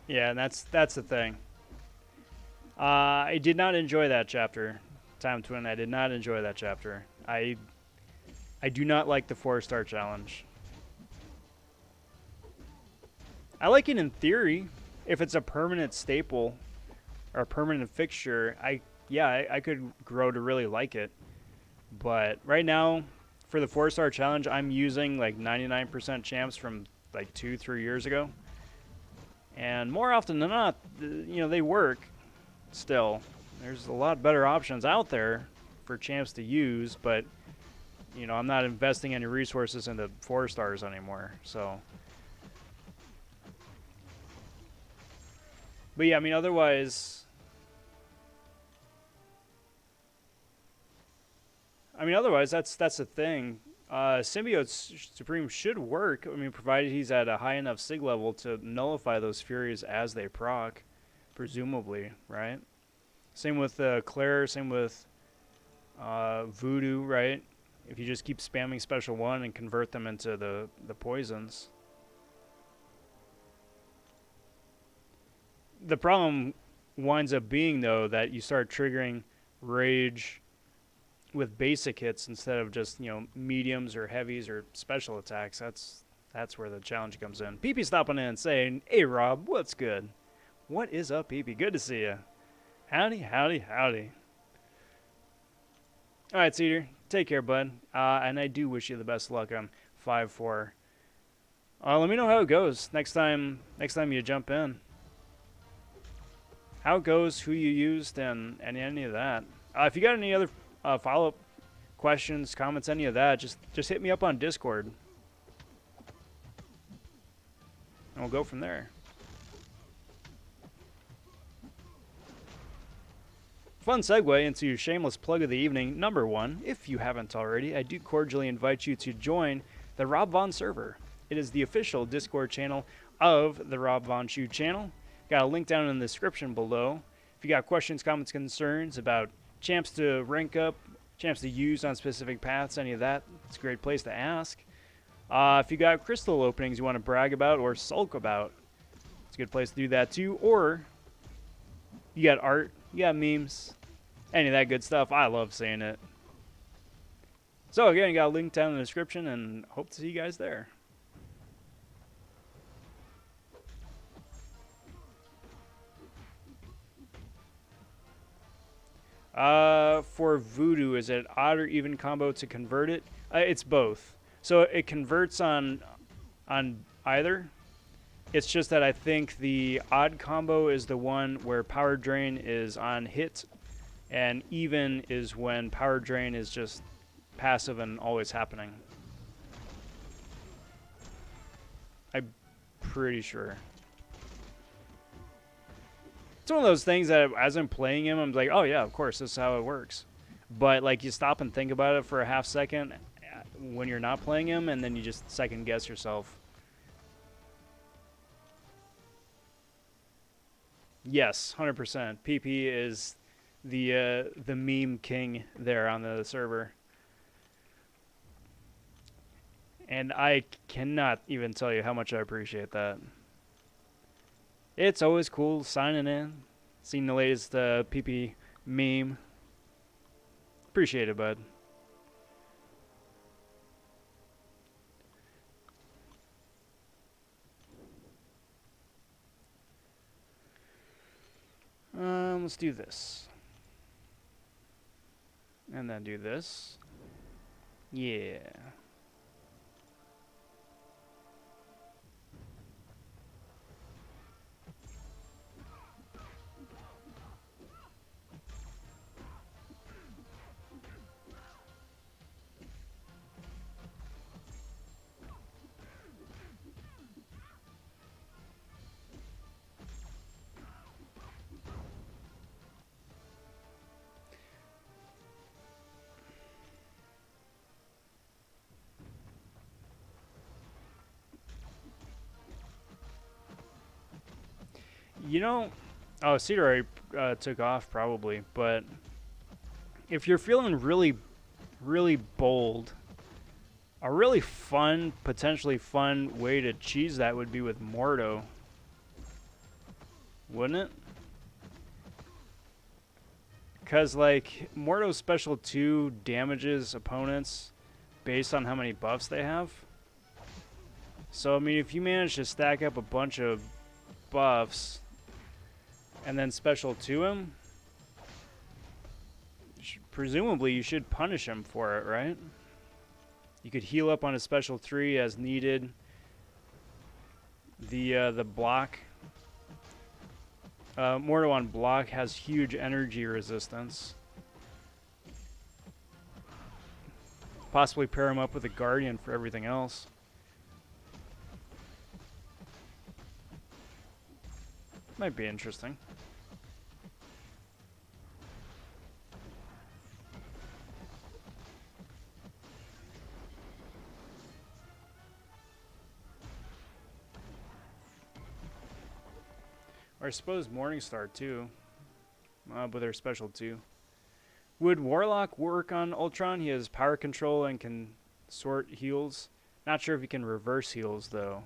Yeah, and that's the thing. I did not enjoy that chapter, Time Twin. I did not enjoy that chapter. I do not like the 4-star challenge. I like it in theory. If it's a permanent staple or a permanent fixture, I could grow to really like it. But right now, for the 4-star challenge, I'm using like 99% champs from like 2-3 years ago. And more often than not, they work still. There's a lot better options out there for champs to use, but I'm not investing any resources into 4-stars anymore. So, but yeah, I mean, otherwise, that's the thing. Symbiote Supreme should work. I mean, provided he's at a high enough sig level to nullify those Furies as they proc, presumably, right? Same with Claire. Same with Voodoo, right? If you just keep spamming Special 1 and convert them into the poisons. The problem winds up being, though, that you start triggering Rage with basic hits instead of just, mediums or heavies or special attacks. That's where the challenge comes in. PP stopping in and saying, "Hey, Rob, what's good? What is up, PP? Good to see you. Howdy, howdy, howdy." All right, Cedar. Take care, bud. And I do wish you the best of luck on 5-4. Let me know how it goes next time you jump in. How it goes, who you used, and any of that. If you got any other follow-up questions, comments, any of that, just hit me up on Discord. And we'll go from there. Fun segue into shameless plug of the evening. Number 1, if you haven't already, I do cordially invite you to join the Rob Von server. It is the official Discord channel of the Rob vonShoe channel. Got a link down in the description below. If you got questions, comments, concerns about champs to rank up, champs to use on specific paths, any of that, it's a great place to ask. If you got crystal openings you want to brag about or sulk about, it's a good place to do that too. Or you got art, you got memes, any of that good stuff. I love seeing it. So again, you got a link down in the description, and hope to see you guys there. For Voodoo, is it odd or even combo to convert it? It's both. So it converts on either. It's just that I think the odd combo is the one where Power Drain is on hit, and even is when Power Drain is just passive and always happening. I'm pretty sure. It's one of those things that as I'm playing him, I'm like, oh yeah, of course, this is how it works. But like, you stop and think about it for a half second when you're not playing him, and then you just second guess yourself. Yes, 100%. PP is the meme king there on the server. And I cannot even tell you how much I appreciate that. It's always cool signing in, seeing the latest PP meme. Appreciate it, bud. Let's do this. And then do this. Yeah. You know, oh, Cedar already took off probably, but if you're feeling really bold, a really fun, potentially fun way to cheese that would be with Mordo. Wouldn't it? Because, like, Mordo's special 2 damages opponents based on how many buffs they have. So, I mean, if you manage to stack up a bunch of buffs and then special 2 him, presumably you should punish him for it, right? You could heal up on a special 3 as needed. The block, Mordo on block has huge energy resistance. Possibly pair him up with a Guardian for everything else. Might be interesting. Or I suppose Morningstar too, with her special 2. Would Warlock work on Ultron? He has power control and can sort heals. Not sure if he can reverse heals though.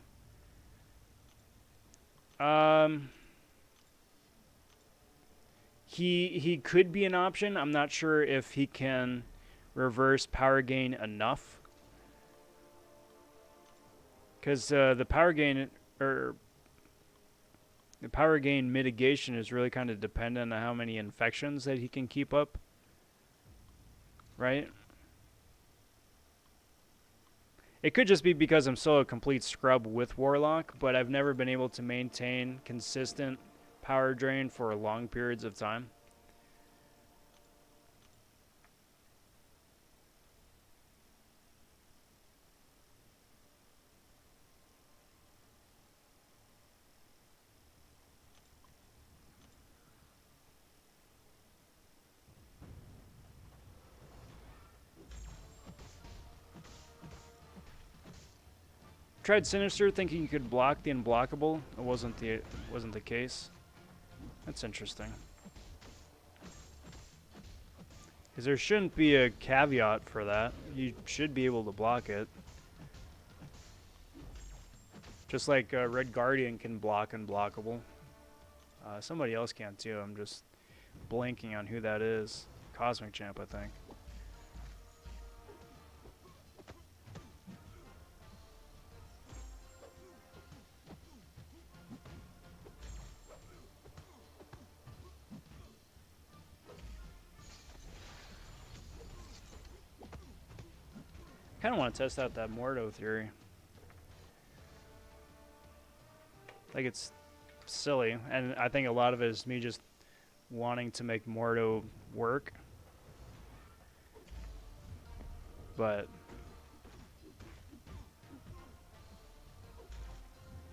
He could be an option. I'm not sure if he can reverse power gain enough. Because the power gain mitigation is really kind of dependent on how many infections that he can keep up. Right? It could just be because I'm still a complete scrub with Warlock, but I've never been able to maintain consistent power drain for long periods of time. Tried Sinister thinking you could block the unblockable. It wasn't the case. That's interesting. Because there shouldn't be a caveat for that. You should be able to block it. Just like Red Guardian can block unblockable. Somebody else can too. I'm just blanking on who that is. Cosmic Champ, I think. I kind of want to test out that Mordo theory. Like, it's silly, and I think a lot of it is me just wanting to make Mordo work. But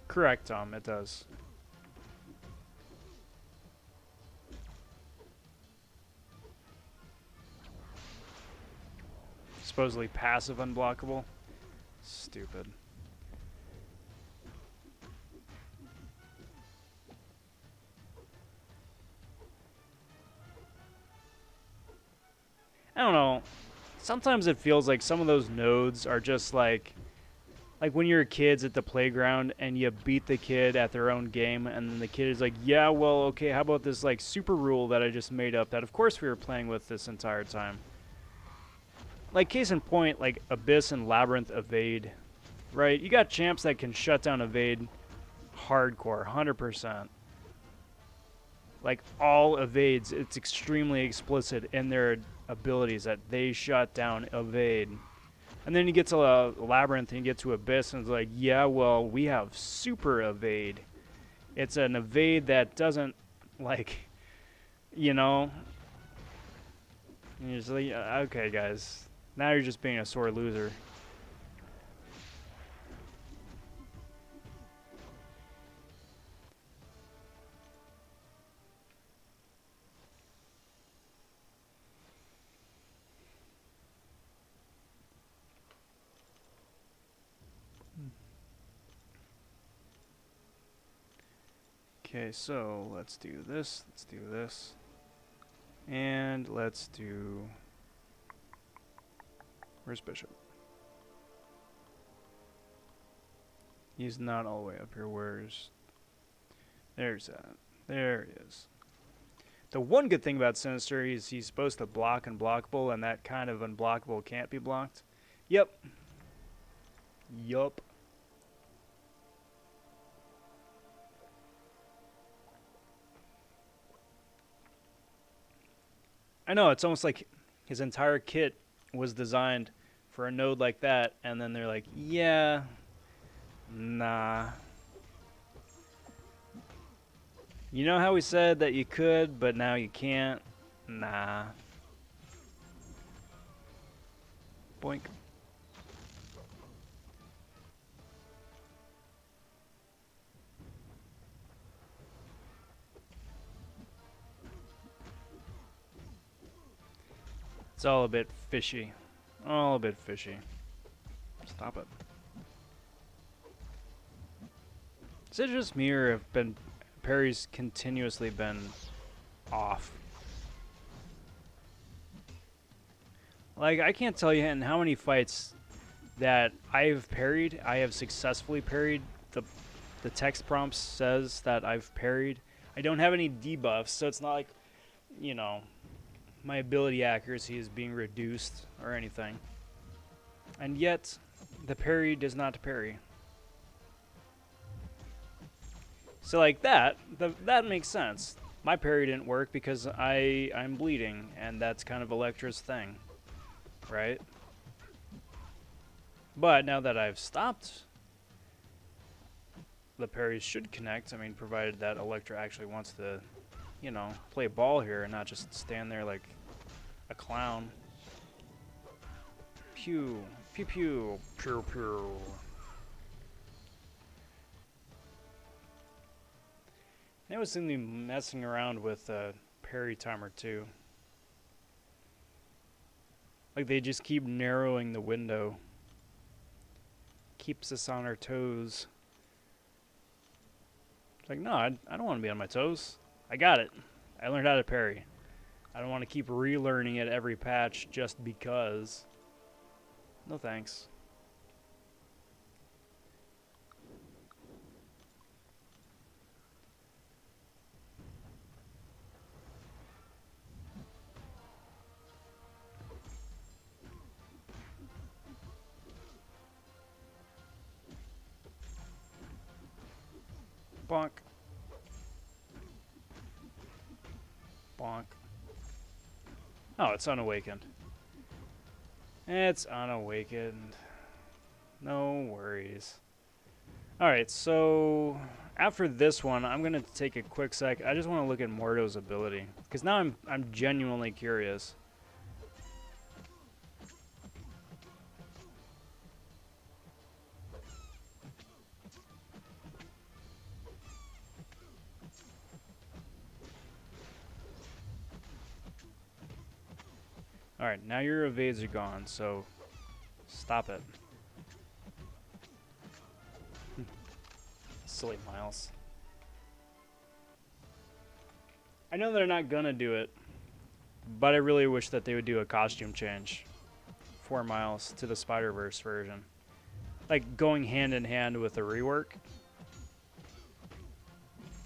correct, Tom, it does. Supposedly passive unblockable. Stupid. I don't know. Sometimes it feels like some of those nodes are just like when you're kids at the playground and you beat the kid at their own game, and then the kid is like, yeah, well, okay, how about this like super rule that I just made up that of course we were playing with this entire time. Like, case in point, like Abyss and Labyrinth evade, right? You got champs that can shut down evade hardcore, 100%. Like, all evades, it's extremely explicit in their abilities that they shut down evade. And then you get to Labyrinth and you get to Abyss and it's like, yeah, well, we have super evade. It's an evade that doesn't, like, you know. And you're just like, okay, guys. Now you're just being a sore loser. Okay, so let's do this. Let's do this. And let's do... Where's Bishop? He's not all the way up here. Where's... There's that. There he is. The one good thing about Sinister is he's supposed to block unblockable, and that kind of unblockable can't be blocked. Yep. Yup. I know, it's almost like his entire kit was designed for a node like that, and then they're like, yeah, nah. You know how we said that you could, but now you can't? Nah. Boink. It's all a bit fishy. All a bit fishy. Stop it. Is it just me, or have been parry's continuously been off? Like, I can't tell you in how many fights that I've parried, I have successfully parried. The text prompt says that I've parried. I don't have any debuffs, so it's not like, you know, my ability accuracy is being reduced or anything. And yet, the parry does not parry. So like that makes sense. My parry didn't work because I'm bleeding, and that's kind of Electra's thing, right? But now that I've stopped, the parries should connect. I mean, provided that Electra actually wants to, you know, play ball here and not just stand there like a clown. Pew, pew, pew, pew, pew. I was simply messing around with parry timer too. Like, they just keep narrowing the window. Keeps us on our toes. It's like, no, I don't want to be on my toes. I got it. I learned how to parry. I don't want to keep relearning it every patch just because. No thanks. Bonk. Bonk. Oh, it's unawakened. It's unawakened. No worries. Alright, so after this one, I'm going to take a quick sec. I just want to look at Mordo's ability, because now I'm genuinely curious. Alright, now your evades are gone, so stop it. Silly Miles. I know they're not gonna do it, but I really wish that they would do a costume change for Miles to the Spider-Verse version. Like, going hand in hand with the rework.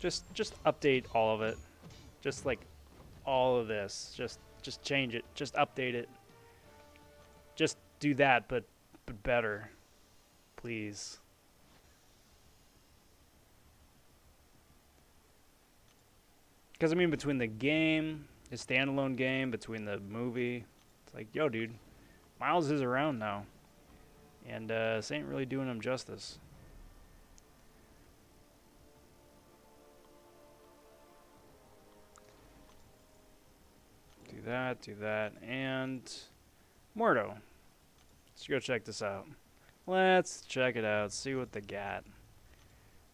Just update all of it. Just like all of this. Just change it. Just update it. Just do that, but better. Please. Because, I mean, between the game, the standalone game, between the movie, it's like, yo, dude, Miles is around now. And this ain't really doing him justice. Do that, and Mordo. Let's go check this out. Let's check it out, see what they got.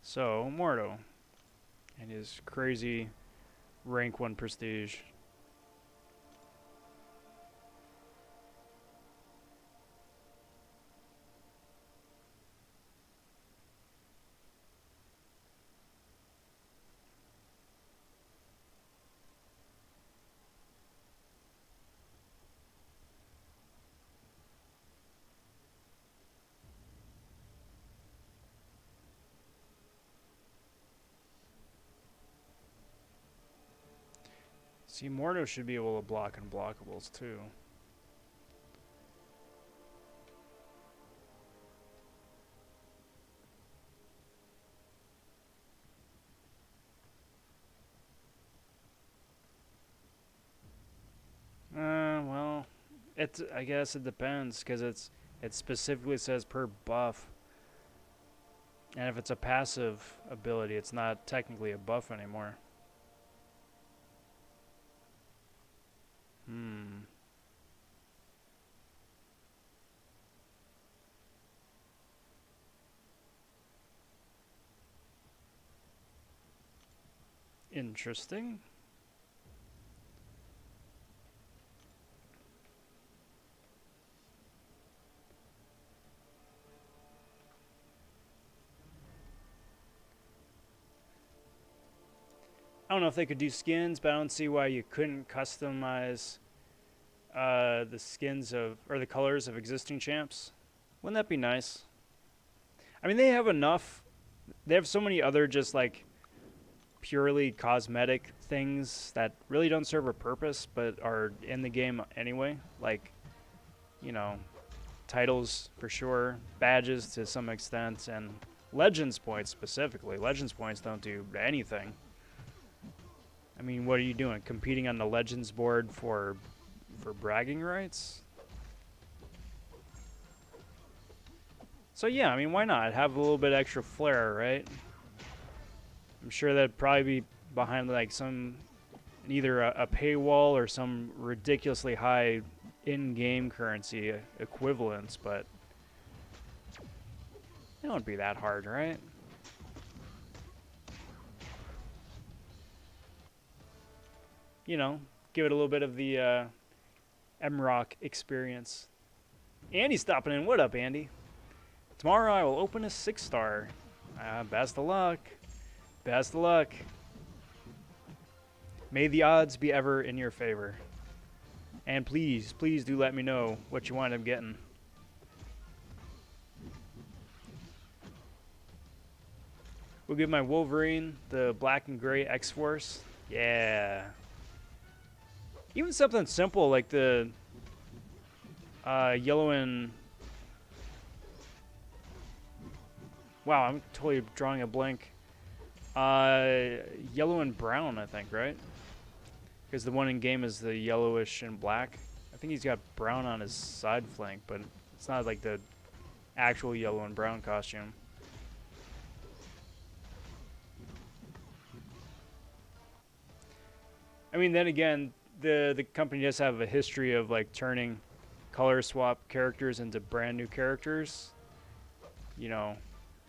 So, Mordo and his crazy rank 1 prestige. See, Mordo should be able to block unblockables too. Well, I guess it depends because it specifically says per buff, and if it's a passive ability, it's not technically a buff anymore. Interesting. I don't know if they could do skins, but I don't see why you couldn't customize the skins of, or the colors of existing champs. Wouldn't that be nice? I mean, they have enough. They have so many other just like purely cosmetic things that really don't serve a purpose, but are in the game anyway. Like, you know, titles for sure, badges to some extent, and Legends points specifically. Legends points don't do anything. I mean, what are you doing? Competing on the Legends board for bragging rights? So yeah, I mean, why not? Have a little bit extra flair, right? I'm sure that'd probably be behind like either a paywall or some ridiculously high in-game currency equivalents, but it won't be that hard, right? You know, give it a little bit of the M-Rock experience. Andy's stopping in. What up, Andy? Tomorrow I will open a 6-star. Best of luck. Best of luck. May the odds be ever in your favor. And please, please do let me know what you wind up getting. We'll give my Wolverine the black and gray X-Force. Yeah. Even something simple like the yellow and... Wow, I'm totally drawing a blank. Yellow and brown, I think, right? Because the one in game is the yellowish and black. I think he's got brown on his side flank, but it's not like the actual yellow and brown costume. I mean, then again, the company does have a history of like turning color swap characters into brand new characters. You know,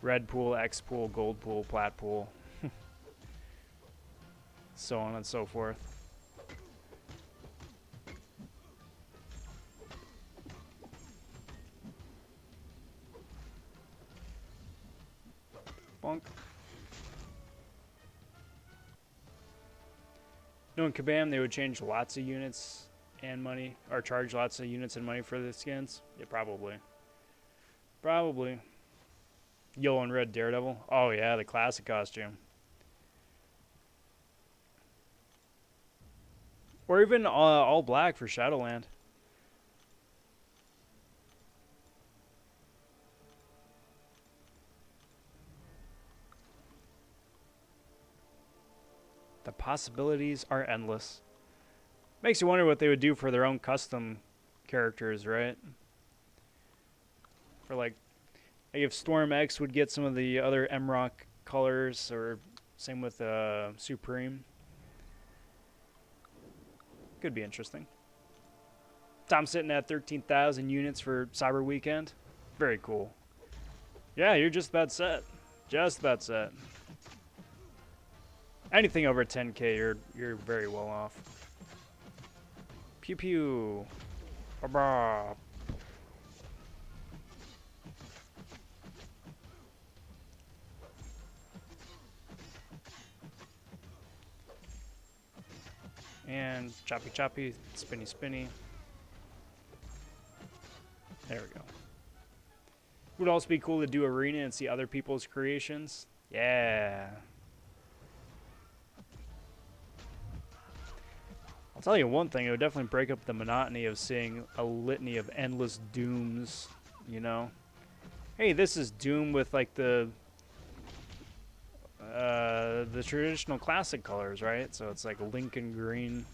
red pool, X pool, gold pool, plat pool, so on and so forth. Bonk. Knowing Kabam, they would change lots of units and money, or charge lots of units and money for the skins? Yeah, probably. Probably. Yellow and red Daredevil. Oh yeah, the classic costume. Or even all black for Shadowland. The possibilities are endless. Makes you wonder what they would do for their own custom characters, right? For like if Storm X would get some of the other M-Rock colors, or same with Supreme. Could be interesting. Tom's sitting at 13,000 units for Cyber Weekend. Very cool. Yeah, you're just about set. Just about set. Anything over 10k, you're very well off. Pew pew. Bah. And choppy choppy, spinny spinny. There we go. Would also be cool to do arena and see other people's creations. Yeah. I'll tell you one thing, it would definitely break up the monotony of seeing a litany of endless dooms, you know? Hey, this is Doom with like the traditional classic colors, right? So it's like Lincoln green.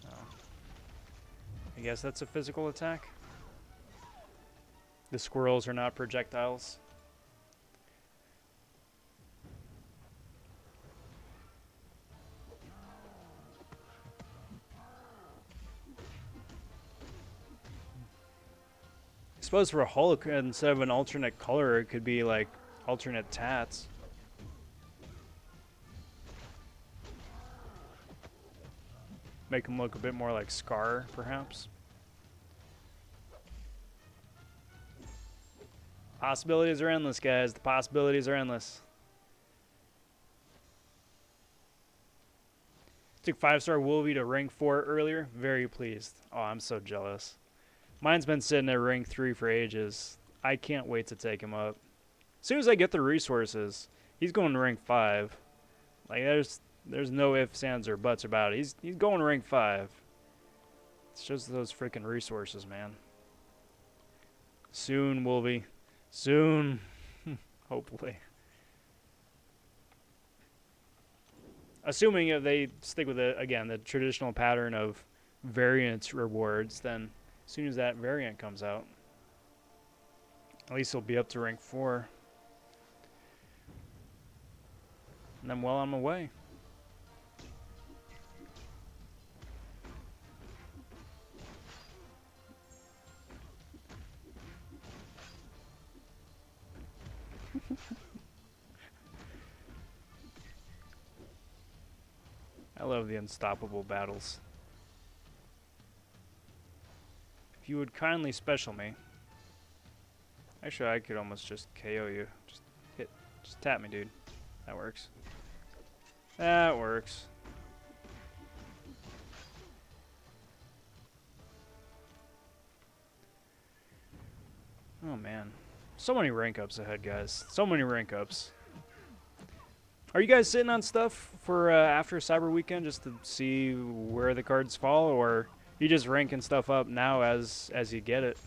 Oh. I guess that's a physical attack. The squirrels are not projectiles. I suppose for a Hulk, instead of an alternate color, it could be like alternate tats. Make him look a bit more like Scar, perhaps. Possibilities are endless, guys. The possibilities are endless. Took 5-star Wolvie to rank 4 earlier. Very pleased. Oh, I'm so jealous. Mine's been sitting at rank 3 for ages. I can't wait to take him up. As soon as I get the resources, he's going to rank 5. Like, there's no ifs, ands, or buts about it. He's going to rank 5. It's just those freaking resources, man. Soon, Wolvie. Soon. Hopefully. Assuming if they stick with it, again, the traditional pattern of variance rewards, then as soon as that variant comes out, at least he'll be up to rank 4. And I'm well on my way. I love the unstoppable battles. If you would kindly special me. Actually, I could almost just KO you. Just tap me, dude. That works. That works. Oh man. So many rank ups ahead, guys. So many rank ups. Are you guys sitting on stuff for after Cyber Weekend just to see where the cards fall, or you just ranking stuff up now as you get it?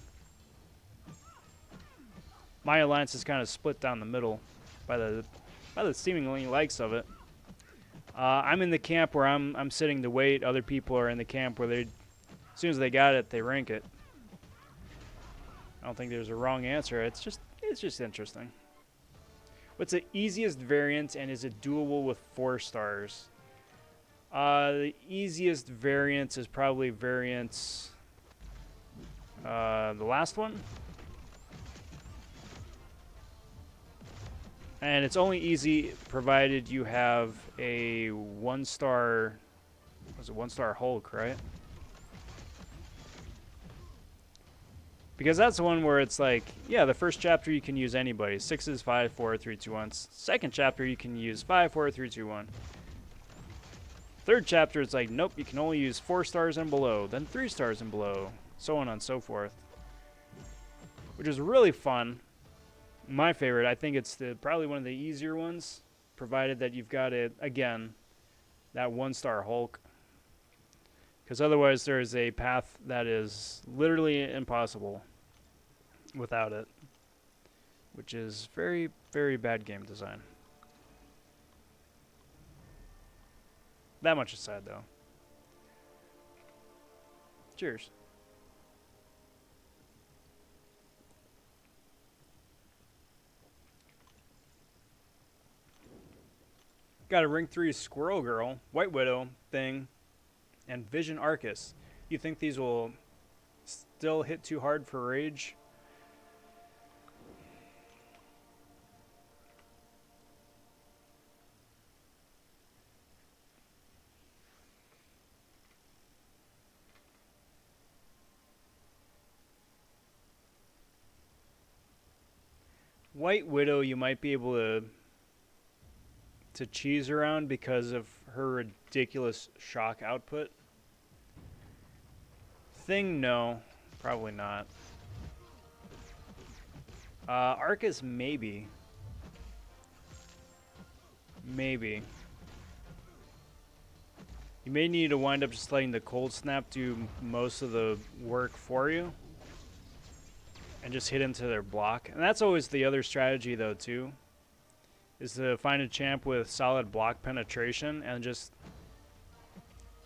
My alliance is kind of split down the middle by the seemingly likes of it. I'm in the camp where I'm sitting to wait. Other people are in the camp where they, as soon as they got it, they rank it. I don't think there's a wrong answer. It's just interesting. What's the easiest variant, and is it doable with 4 stars? The easiest variant is probably variant, the last one. And it's only easy provided you have a 1-star, was it 1-star Hulk, right? Because that's the one where it's like, yeah, the first chapter you can use anybody. 6s, 5, 4, 3, 2, 1. Second chapter you can use 5, 4, 3, 2, 1. Third chapter it's like, nope, you can only use 4 stars and below, then 3 stars and below, so on and so forth. Which is really fun. My favorite, I think it's probably one of the easier ones, provided that you've got it, again, that 1-star Hulk. Because otherwise there is a path that is literally impossible without it, which is very, very bad game design. That much aside, though. Cheers. Got a rank 3 Squirrel Girl, White Widow thing, and Vision Arcus. You think these will still hit too hard for Rage? White Widow you might be able to cheese around because of her ridiculous shock output. Thing, no. Probably not. Arcus, maybe. maybe. You may need to wind up just letting the cold snap do most of the work for you. And just hit into their block. And that's always the other strategy, though, too. Is to find a champ with solid block penetration and just,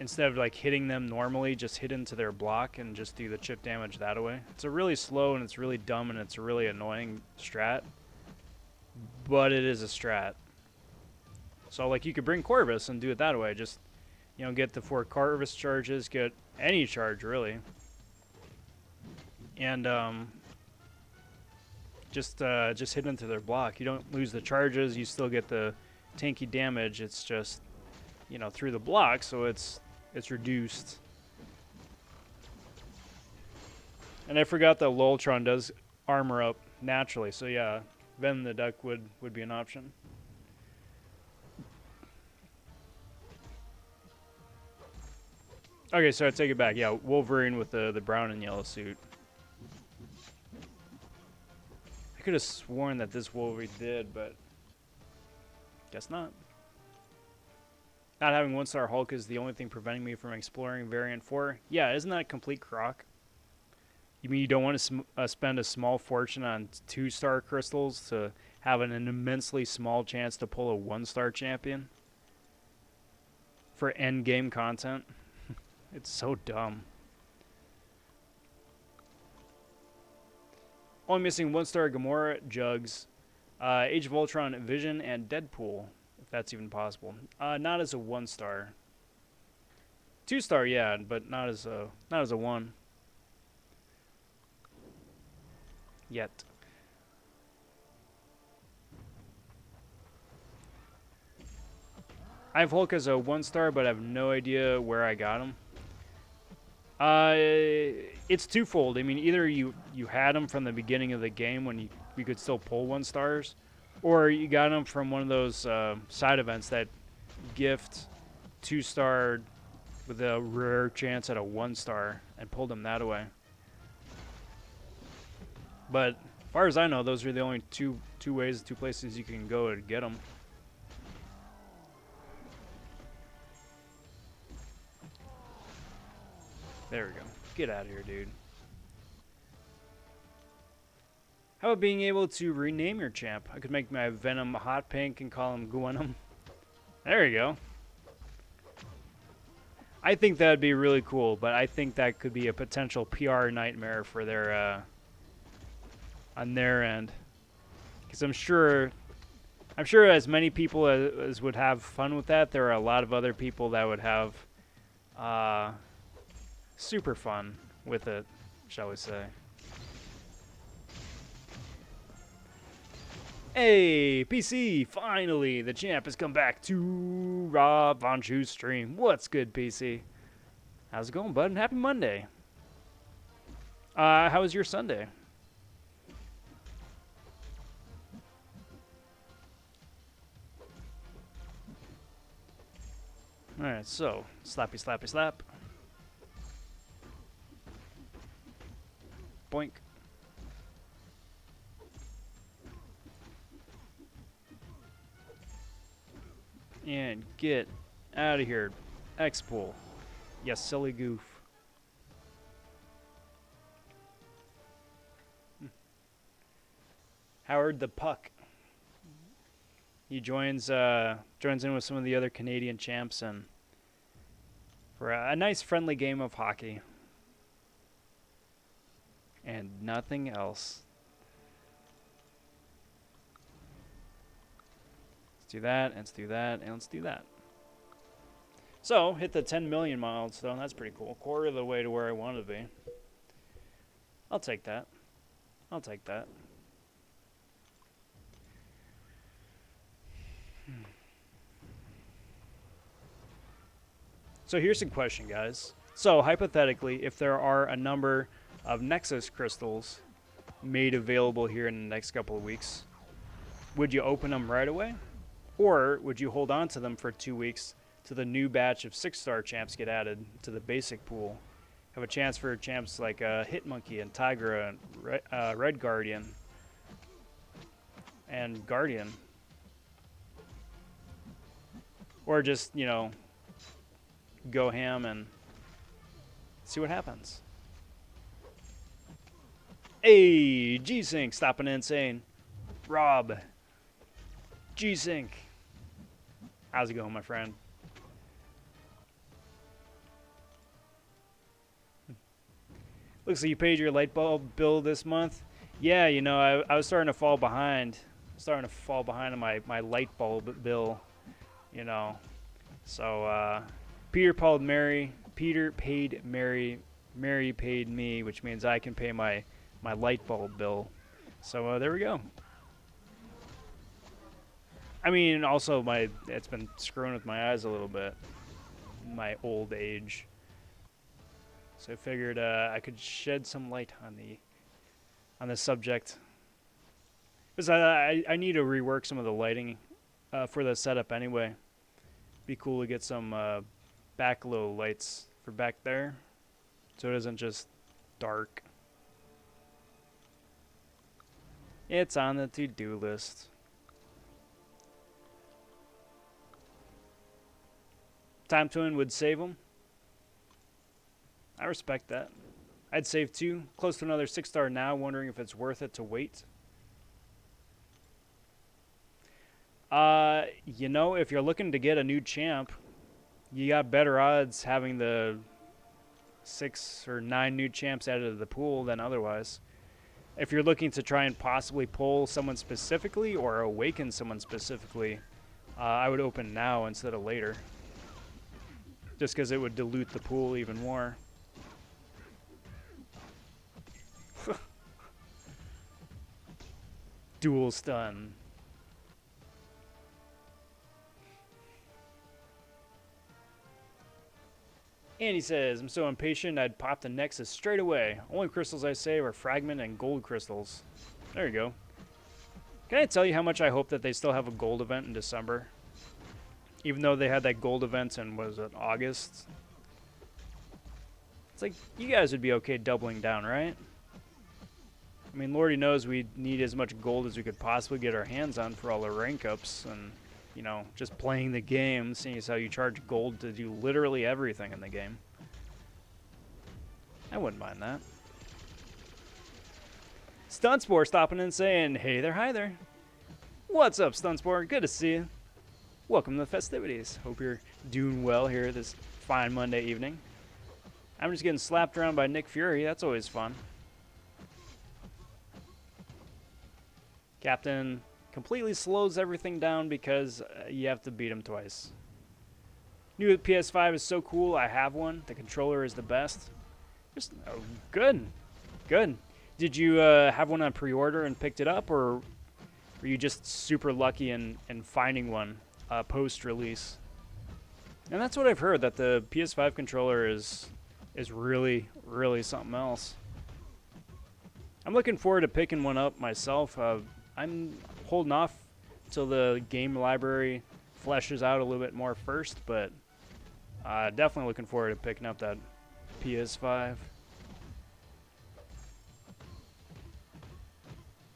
instead of like hitting them normally, just hit into their block and just do the chip damage that way. It's a really slow and it's really dumb and it's a really annoying strat. But it is a strat. So like you could bring Corvus and do it that way. Just, you know, get the 4 Corvus charges, get any charge really. And just hit into their block. You don't lose the charges, you still get the tanky damage. It's just, you know, through the block, so it's reduced. And I forgot that Loltron does armor up naturally, so yeah, Venom the Duck would be an option. Okay, so I take it back. Yeah, Wolverine with the brown and yellow suit. I could have sworn that this Wolverine did, but guess not. Not having 1-star Hulk is the only thing preventing me from exploring Variant 4. Yeah, isn't that a complete crock? You mean you don't want to spend a small fortune on 2-star crystals to have an immensely small chance to pull a 1-star champion? For endgame content? It's so dumb. Only missing 1-star Gamora, Jugs, Age of Ultron, Vision, and Deadpool, if that's even possible. Not as a 1-star. 2-star, yeah, but not as a 1. Yet. I have Hulk as a 1-star, but I have no idea where I got him. It's twofold. I mean, either you had him from the beginning of the game when you could still pull 1-stars, or you got him from one of those side events that gift 2-star with a rare chance at a 1-star and pulled him that way. But as far as I know, those are the only two places you can go to get them. There we go. Get out of here, dude. How about being able to rename your champ? I could make my Venom Hot Pink and call him Gwenum. There you go. I think that'd be really cool, but I think that could be a potential PR nightmare for their on their end. Because I'm sure as many people as would have fun with that, there are a lot of other people that would have super fun with it, shall we say. Hey, PC, finally, the champ has come back to Rob vonShoe's stream. What's good, PC? How's it going, bud? And happy Monday. How was your Sunday? Alright, so, slappy, slappy, slap. Boink. And get out of here, X-Pool. You silly goof. Howard the Puck. He joins in with some of the other Canadian champs and for a nice friendly game of hockey. And nothing else. Let's do that, and let's do that, and let's do that. So, hit the 10 million milestone. That's pretty cool. Quarter of the way to where I wanted to be. I'll take that. I'll take that. So here's a question, guys. So, hypothetically, if there are a number of Nexus crystals made available here in the next couple of weeks, would you open them right away? Or would you hold on to them for 2 weeks till the new batch of 6-star champs get added to the basic pool? Have a chance for champs like Hitmonkey and Tigra and Red Guardian and Guardian. Or just, you know, go ham and see what happens. Hey, G-Sync stopping in saying, Rob, G-Sync. How's it going, my friend? Looks like you paid your light bulb bill this month. Yeah, you know, I was starting to fall behind. On my light bulb bill, you know. So, Peter paid Mary, Mary paid me, which means I can pay my light bulb bill. So, there we go. I mean, also it's been screwing with my eyes a little bit. My old age. So I figured I could shed some light on the subject. Because I need to rework some of the lighting for the setup anyway. Be cool to get some backglow lights for back there, so it isn't just dark. It's on the to-do list. Time Twin would save them. I respect that. I'd save 2. Close to another 6-star now, wondering if it's worth it to wait. You know, if you're looking to get a new champ, you got better odds having the 6 or 9 new champs added to the pool than otherwise. If you're looking to try and possibly pull someone specifically or awaken someone specifically, I would open now instead of later. Just because it would dilute the pool even more. Dual stun. And he says, I'm so impatient I'd pop the Nexus straight away. Only crystals I save are fragment and gold crystals. There you go. Can I tell you how much I hope that they still have a gold event in December? Even though they had that gold event in, was it August? It's like, you guys would be okay doubling down, right? I mean, Lordy knows we need as much gold as we could possibly get our hands on for all the rank ups and, you know, just playing the game, seeing as how you charge gold to do literally everything in the game. I wouldn't mind that. Stuntspore stopping in saying, hey there, hi there. What's up, Stuntspore? Good to see you. Welcome to the festivities. Hope you're doing well here this fine Monday evening. I'm just getting slapped around by Nick Fury. That's always fun. Captain completely slows everything down because you have to beat him twice. New PS5 is so cool. I have one. The controller is the best. Just good. Good. Did you have one on pre-order and picked it up, or were you just super lucky in finding one post-release? And that's what I've heard, that the PS5 controller is really, really something else. I'm looking forward to picking one up myself. I'm holding off till the game library fleshes out a little bit more first, but definitely looking forward to picking up that PS5.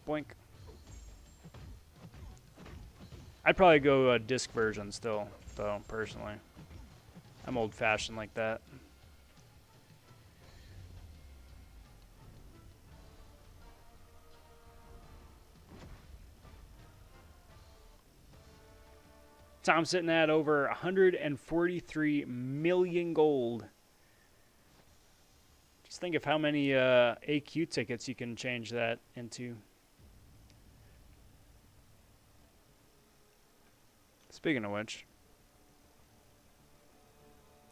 Boink. I'd probably go a disc version still, though, personally. I'm old-fashioned like that. Tom's sitting at over 143 million gold. Just think of how many AQ tickets you can change that into. Speaking of which,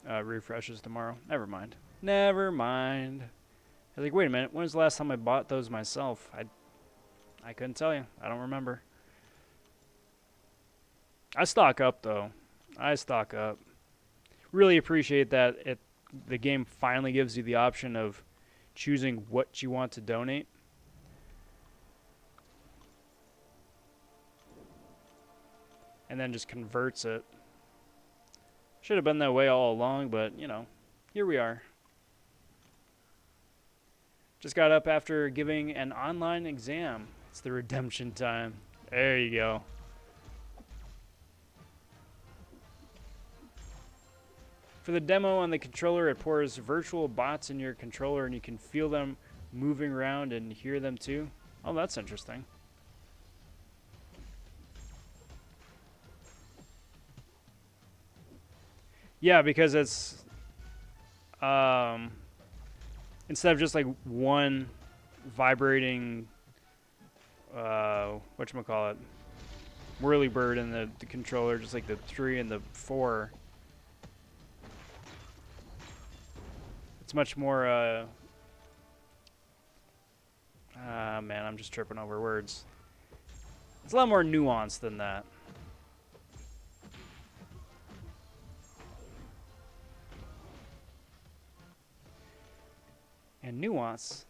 refreshes tomorrow. Never mind. Never mind. I was like, wait a minute. When was the last time I bought those myself? I couldn't tell you. I don't remember. I stock up, though. I stock up. Really appreciate that the game finally gives you the option of choosing what you want to donate. And then just converts it. Should have been that way all along, but, you know, here we are. Just got up after giving an online exam. It's the redemption time. There you go. For the demo on the controller, it pours virtual bots in your controller and you can feel them moving around and hear them too. Oh, that's interesting. Yeah, because it's instead of just like one vibrating whatchamacallit, whirly bird in the controller, just like the 3 and the 4. It's much more man, I'm just tripping over words. It's a lot more nuanced than that. And nuance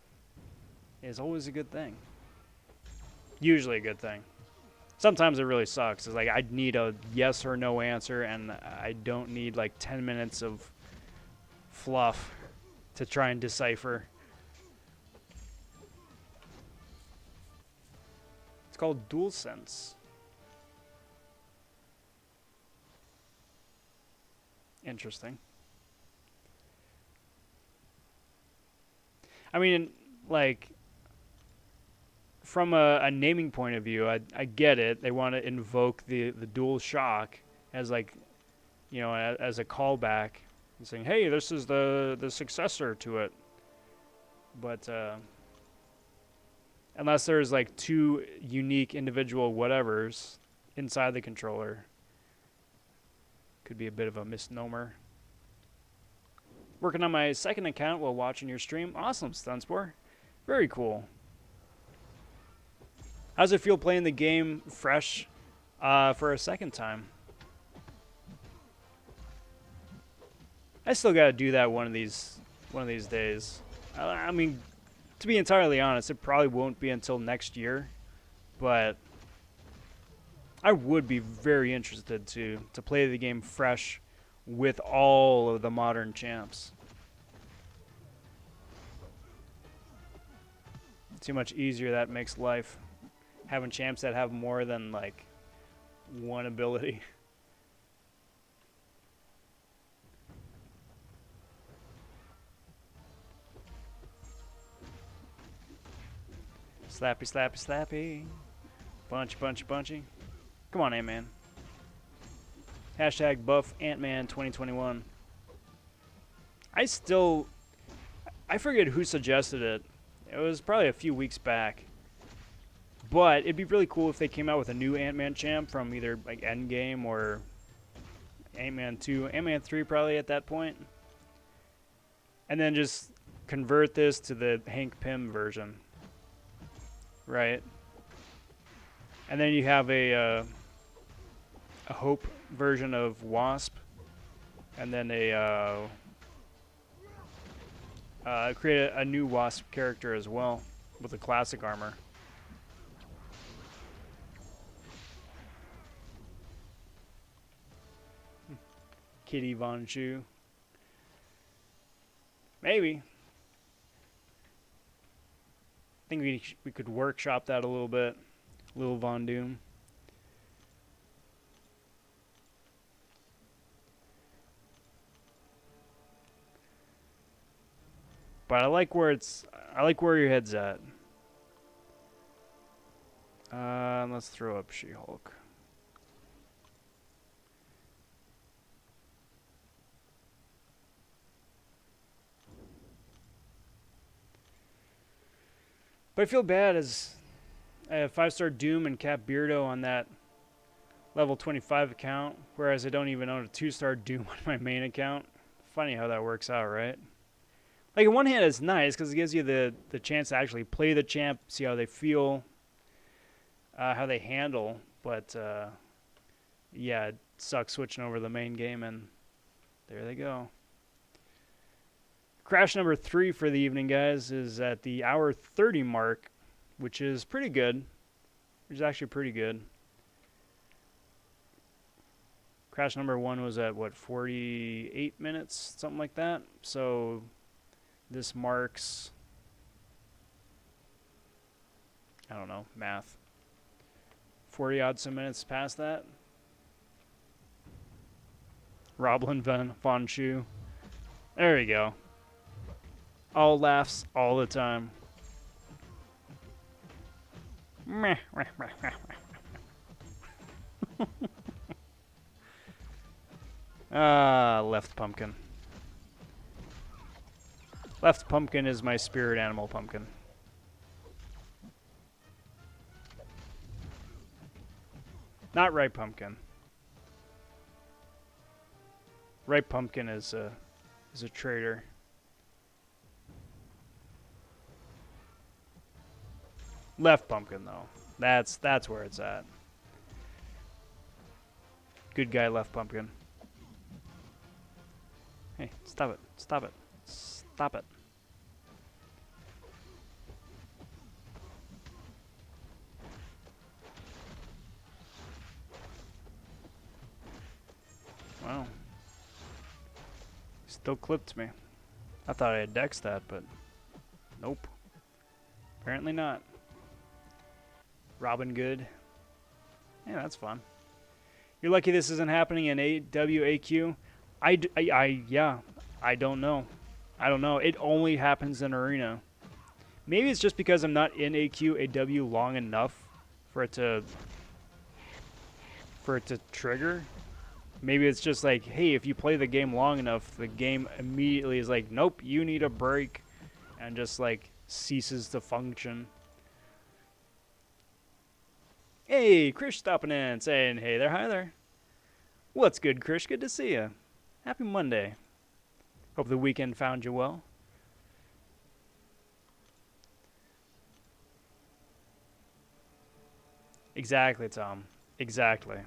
is always a good thing. Usually a good thing. Sometimes it really sucks. It's like I need a yes or no answer, and I don't need like 10 minutes of fluff to try and decipher. It's called DualSense. Interesting. I mean, like, from a naming point of view, I get it. They want to invoke the Dual Shock as, like, you know, as a callback, and saying, hey, this is the successor to it. But unless there's like 2 unique individual whatevers inside the controller, could be a bit of a misnomer. Working on my second account while watching your stream. Awesome, Stunspore. Very cool. How's it feel playing the game fresh for a second time? I still got to do that one of these days. I mean, to be entirely honest, it probably won't be until next year, but I would be very interested to play the game fresh with all of the modern champs. See how much easier that makes life, having champs that have more than like one ability. Slappy, slappy, slappy. Bunchy. Come on, Ant-Man. Hashtag buff Ant-Man 2021. I forget who suggested it. It was probably a few weeks back. But it'd be really cool if they came out with a new Ant-Man champ from either like Endgame or Ant-Man 2, Ant-Man 3 probably at that point. And then just convert this to the Hank Pym version. Right? And then you have a Hope version of Wasp, and then create a new Wasp character as well with the classic armor. Kitty vonShoe. Maybe. I think we could workshop that a little bit. Little Von Doom. But I like where your head's at. Let's throw up She-Hulk. But I feel bad as I have 5-star Doom and Cap Beardo on that level 25 account, whereas I don't even own a 2-star Doom on my main account. Funny how that works out, right? Like, on one hand, it's nice because it gives you the chance to actually play the champ, see how they feel, how they handle. But, yeah, it sucks switching over to the main game, and there they go. Crash number 3 for the evening, guys, is at the hour 30 mark, which is pretty good. Which is actually pretty good. Crash number 1 was at, what, 48 minutes? Something like that. So this marks, I don't know, math. 40 odd some minutes past that. Roblin vonShoe. There we go. All laughs all the time. Left pumpkin. Left pumpkin is my spirit animal pumpkin. Not right pumpkin. Right pumpkin is a traitor. Left pumpkin though. That's where it's at. Good guy left pumpkin. Hey, stop it. Stop it. Stop it. Wow. Still clipped me. I thought I had dexed that, but nope. Apparently not. Robin Good. Yeah, that's fun. You're lucky this isn't happening in AWAQ. Yeah, I don't know. I don't know. It only happens in Arena. Maybe it's just because I'm not in AW long enough for it to trigger. Maybe it's just like, hey, if you play the game long enough, the game immediately is like, nope, you need a break, and just like ceases to function. Hey, Krish stopping in, saying, hey there, hi there. What's good, Krish? Good to see you. Happy Monday. Hope the weekend found you well. Exactly, Tom. Exactly.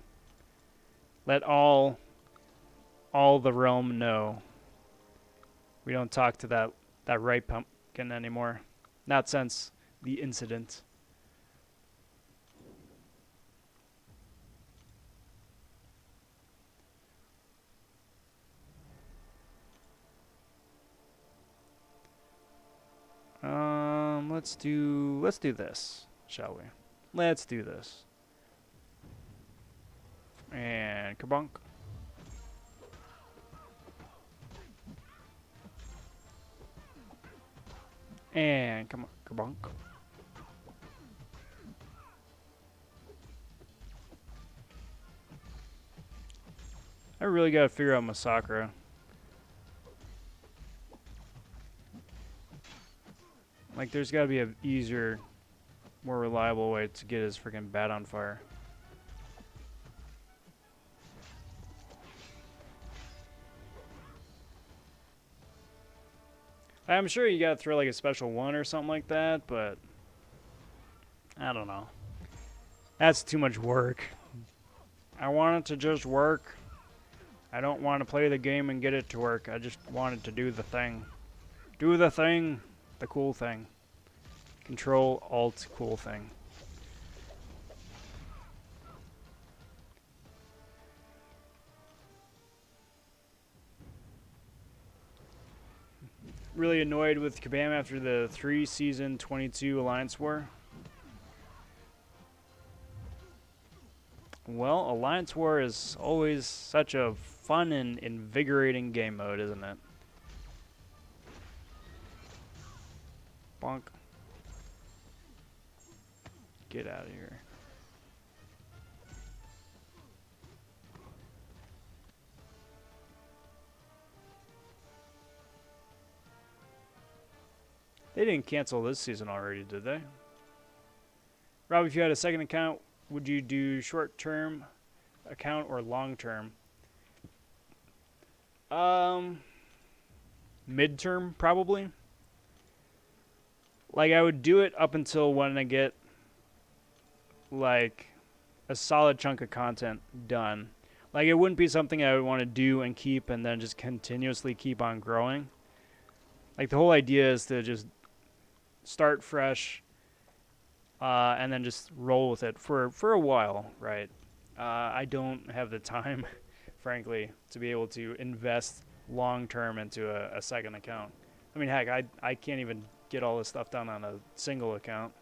Let all the realm know. We don't talk to that right pumpkin anymore. Not since the incident. Let's do this, shall we? Let's do this. And kabonk. And come on, kabonk. I really gotta figure out Masakura. Like, there's gotta be an easier, more reliable way to get his freaking bat on fire. I'm sure you gotta throw like a special one or something like that, but I don't know. That's too much work. I want it to just work. I don't want to play the game and get it to work. I just want it to do the thing. Do the thing. The cool thing. Control, Alt, cool thing. Really annoyed with Kabam after the 3-season 22 Alliance War. Well, Alliance War is always such a fun and invigorating game mode, isn't it? Bonk. Get out of here. They didn't cancel this season already, did they? Rob, if you had a second account, would you do short-term account or long-term? Mid-term, probably. Like, I would do it up until when I get, like, a solid chunk of content done. Like, it wouldn't be something I would want to do and keep and then just continuously keep on growing. Like, the whole idea is to just start fresh and then just roll with it for a while, right? I don't have the time, frankly, to be able to invest long-term into a second account. I mean, heck, I can't even get all this stuff done on a single account.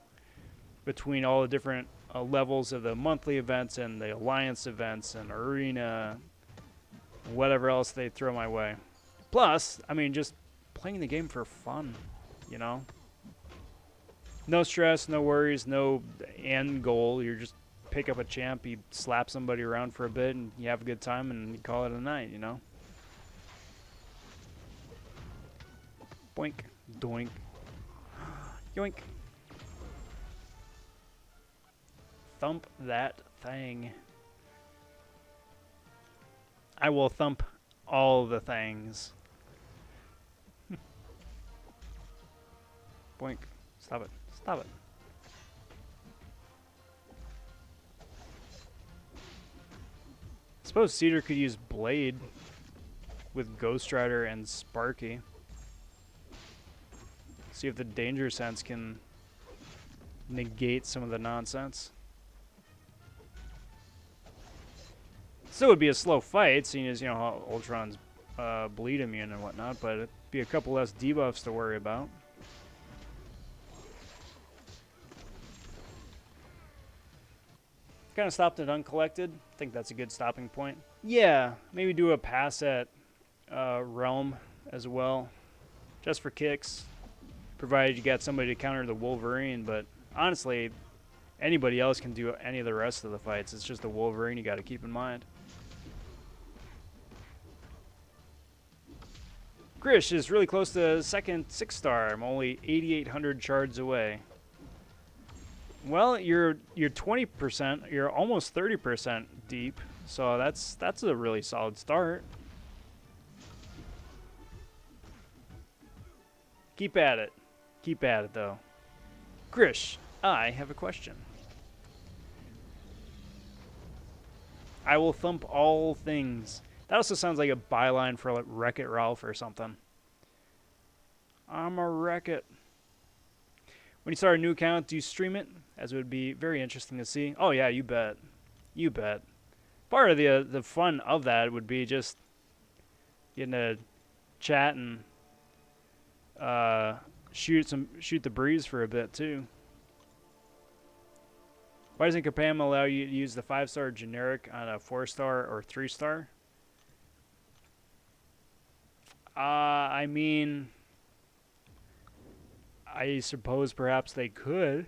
Between all the different levels of the monthly events and the alliance events and arena, whatever else they throw my way. Plus, I mean, just playing the game for fun, you know? No stress, no worries, no end goal. You're just pick up a champ, you slap somebody around for a bit, and you have a good time, and you call it a night, you know? Boink. Doink. Yoink. Thump that thing. I will thump all the things. Boink. Stop it. Stop it. I suppose Cedar could use Blade with Ghost Rider and Sparky. See if the danger sense can negate some of the nonsense. Still would be a slow fight, seeing as, you know, how Ultron's bleed immune and whatnot, but it'd be a couple less debuffs to worry about. Kind of stopped it uncollected. I think that's a good stopping point. Yeah, maybe do a pass at Realm as well, just for kicks. Provided you got somebody to counter the Wolverine, but honestly, anybody else can do any of the rest of the fights. It's just the Wolverine you got to keep in mind. Grish is really close to second 6-star. I'm only 8,800 shards away. Well, you're 20%. You're almost 30% deep, so that's a really solid start. Keep at it. Keep at it, though. Grish, I have a question. I will thump all things. That also sounds like a byline for like Wreck-It Ralph or something. I'm a Wreck-It. When you start a new account, do you stream it? As it would be very interesting to see. Oh yeah, you bet. You bet. Part of the fun of that would be just getting to chat and shoot the breeze for a bit too. Why doesn't Capam allow you to use the 5-star generic on a 4-star or 3-star? I mean, I suppose perhaps they could.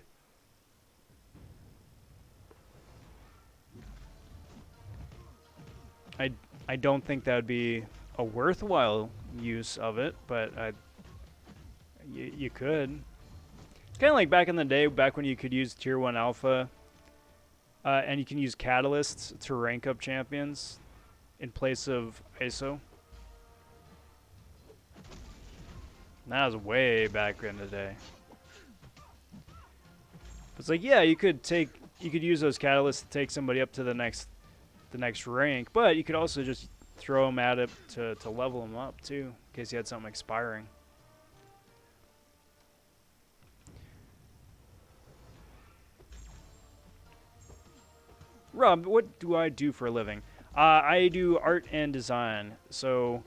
I don't think that would be a worthwhile use of it, but you could. It's kind of like back in the day, back when you could use Tier 1 Alpha, and you can use Catalysts to rank up champions in place of ISO. That was way back in the day. It's like, yeah, you could use those Catalysts to take somebody up to the next rank, but you could also just throw them at it to level them up too, in case you had something expiring. Rob, what do I do for a living? I do art and design. So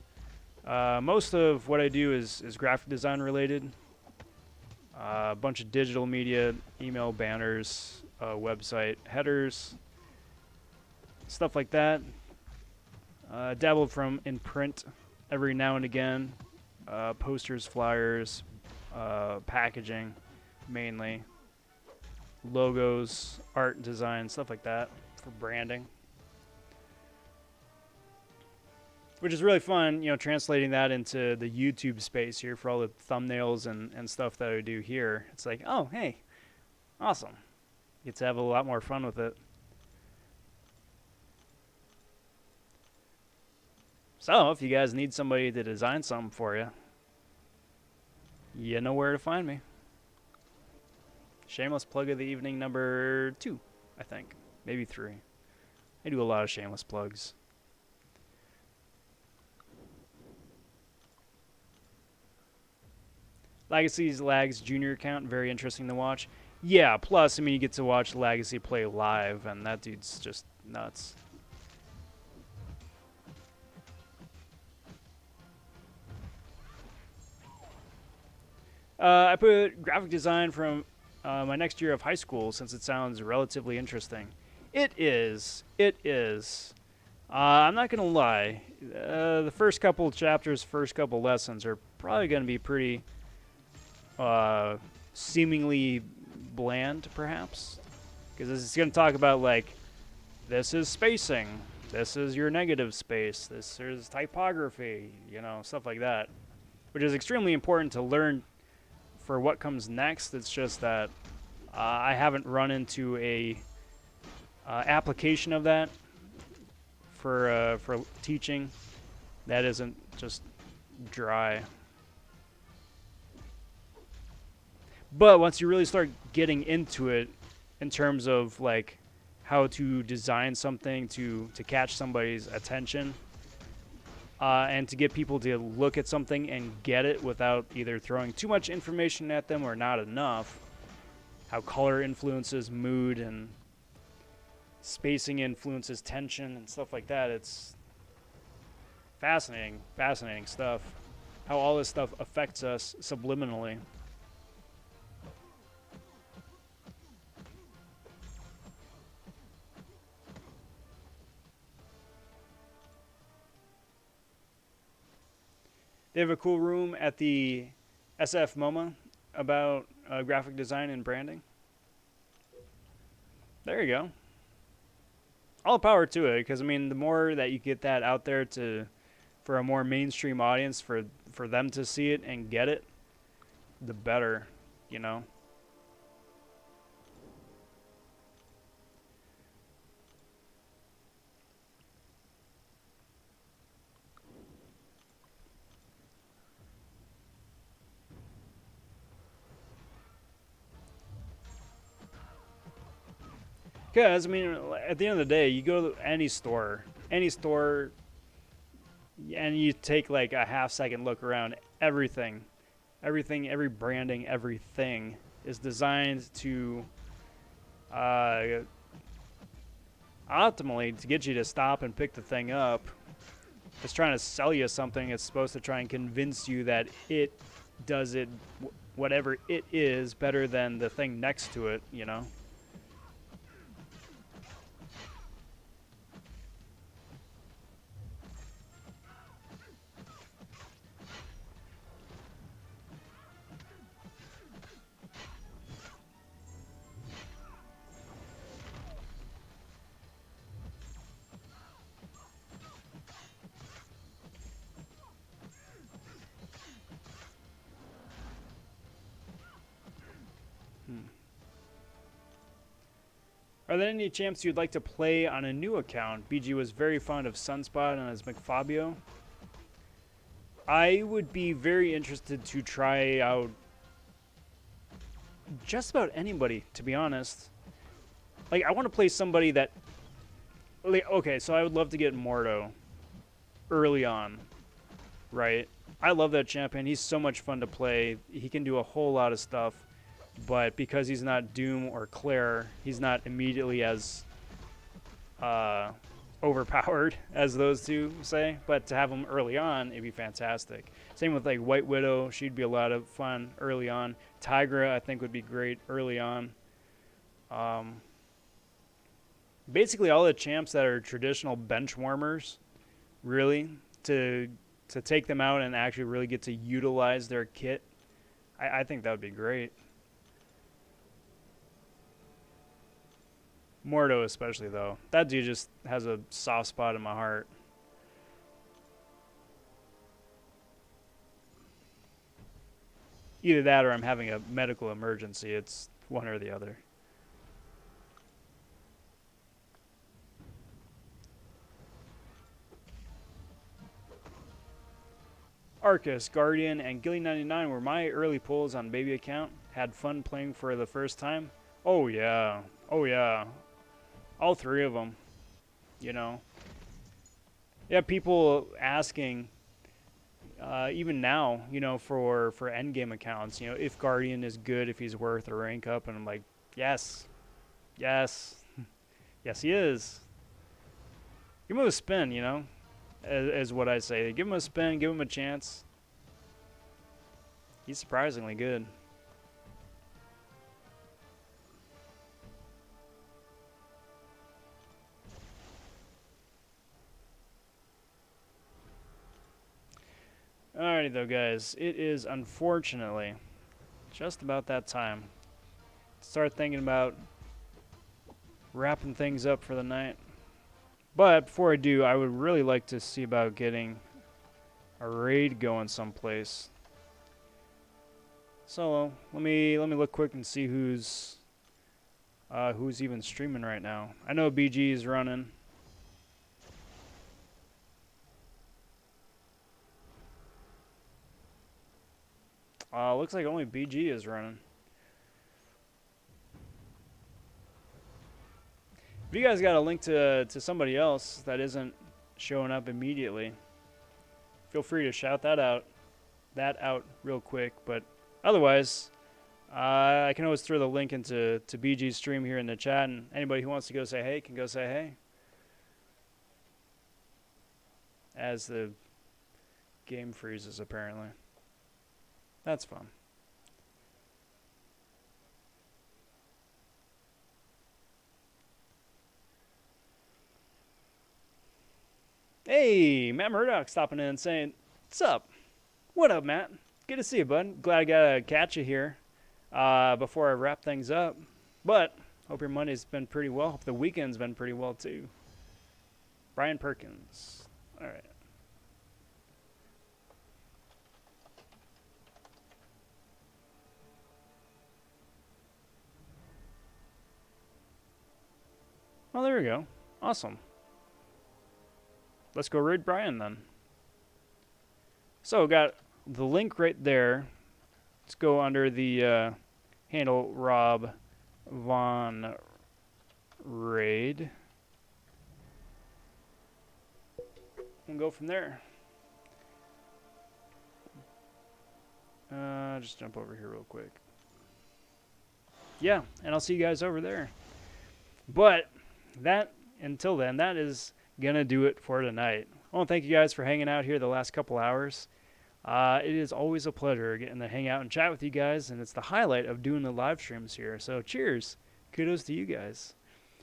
most of what I do is graphic design related. A bunch of digital media, email banners, website headers, stuff like that. Dabbled in print every now and again. Posters, flyers, packaging mainly. Logos, art design, stuff like that for branding. Which is really fun, you know, translating that into the YouTube space here for all the thumbnails and stuff that I do here. It's like, oh, hey, awesome. Get to have a lot more fun with it. So, if you guys need somebody to design something for you, you know where to find me. Shameless plug of the evening number 2, I think. Maybe 3. I do a lot of shameless plugs. Legacy's Lags Junior account, very interesting to watch. Yeah, plus, I mean, you get to watch Legacy play live, and that dude's just nuts. I put graphic design from my next year of high school, since it sounds relatively interesting. It is. It is. I'm not gonna lie. The first couple chapters, first couple lessons are probably gonna be pretty uh, seemingly bland, perhaps, because it's gonna talk about like this is spacing, this is your negative space, this is typography, you know, stuff like that, which is extremely important to learn for what comes next. It's just that I haven't run into a application of that for teaching that isn't just dry. But once you really start getting into it, in terms of like how to design something to catch somebody's attention, and to get people to look at something and get it without either throwing too much information at them or not enough, how color influences mood and spacing influences tension and stuff like that. It's fascinating, fascinating stuff. How all this stuff affects us subliminally. They have a cool room at the SF MoMA about graphic design and branding. There you go. All power to it, because I mean, the more that you get that out there to for a more mainstream audience, for them to see it and get it, the better, you know. Because I mean, at the end of the day, you go to any store, and you take like a half-second look around. Every branding, everything is designed to uh, optimally to get you to stop and pick the thing up. It's trying to sell you something. It's supposed to try and convince you that it does it, whatever it is, better than the thing next to it, you know? Hmm. Are there any champs you'd like to play on a new account? BG was very fond of Sunspot and his McFabio. I would be very interested to try out just about anybody, to be honest. Like, I want to play somebody that... Like, okay, so I would love to get Mordo early on, right? I love that champion. He's so much fun to play. He can do a whole lot of stuff. But because he's not Doom or Claire, he's not immediately as overpowered as those two say. But to have him early on, it'd be fantastic. Same with like White Widow. She'd be a lot of fun early on. Tigra, I think, would be great early on. Basically, all the champs that are traditional bench warmers, really, to take them out and actually really get to utilize their kit, I think that would be great. Mordo especially, though. That dude just has a soft spot in my heart. Either that or I'm having a medical emergency. It's one or the other. Arcus, Guardian, and Gilly99 were my early pulls on baby account. Had fun playing for the first time. Oh yeah. Oh yeah. All three of them, you know. Yeah, people asking, even now, you know, for endgame accounts, you know, if Guardian is good, if he's worth a rank up, and I'm like, yes, yes, yes, he is. Give him a spin, you know, is what I say. Give him a spin, give him a chance. He's surprisingly good. Alrighty though, guys. It is unfortunately just about that time to start thinking about wrapping things up for the night. But before I do, I would really like to see about getting a raid going someplace. So let me look quick and see who's even streaming right now. I know BG is running. Looks like only BG is running. If you guys got a link to somebody else that isn't showing up immediately, feel free to shout that out real quick. But otherwise, I can always throw the link into BG's stream here in the chat, and anybody who wants to go say hey can go say hey. As the game freezes, apparently. That's fun. Hey, Matt Murdoch stopping in and saying, "What's up? What up, Matt? Good to see you, bud. Glad I got to catch you here before I wrap things up. But hope your Monday's been pretty well. Hope the weekend's been pretty well, too." Brian Perkins. All right. Well, there we go. Awesome. Let's go raid Brian then. So, got the link right there. Let's go under the handle Rob Von Raid. We'll go from there. Just jump over here real quick. Yeah, and I'll see you guys over there. But until then, that is gonna do it for tonight. I want to thank you guys for hanging out here the last couple hours. It is always a pleasure getting to hang out and chat with you guys, and it's the highlight of doing the live streams here. So cheers. Kudos to you guys.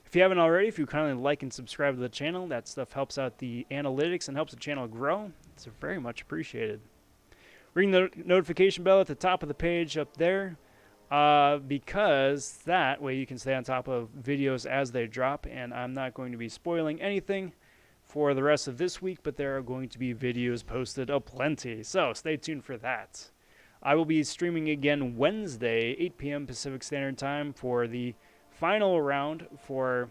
If you haven't already, if you kindly like and subscribe to the channel, that stuff helps out the analytics and helps the channel grow. It's very much appreciated. Ring the notification bell at the top of the page up there, because that way you can stay on top of videos as they drop, and I'm not going to be spoiling anything for the rest of this week, but there are going to be videos posted aplenty, so stay tuned for that. I will be streaming again Wednesday, 8 p.m. Pacific Standard Time for the final round for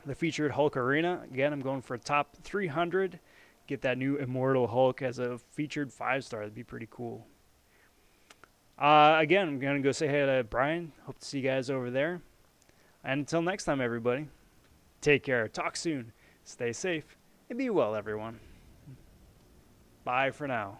the featured Hulk Arena. Again, I'm going for a top 300. Get that new Immortal Hulk as a featured 5-star. That'd be pretty cool. Again, I'm going to go say hey to Brian. Hope to see you guys over there. And until next time, everybody, take care. Talk soon. Stay safe. And be well, everyone. Bye for now.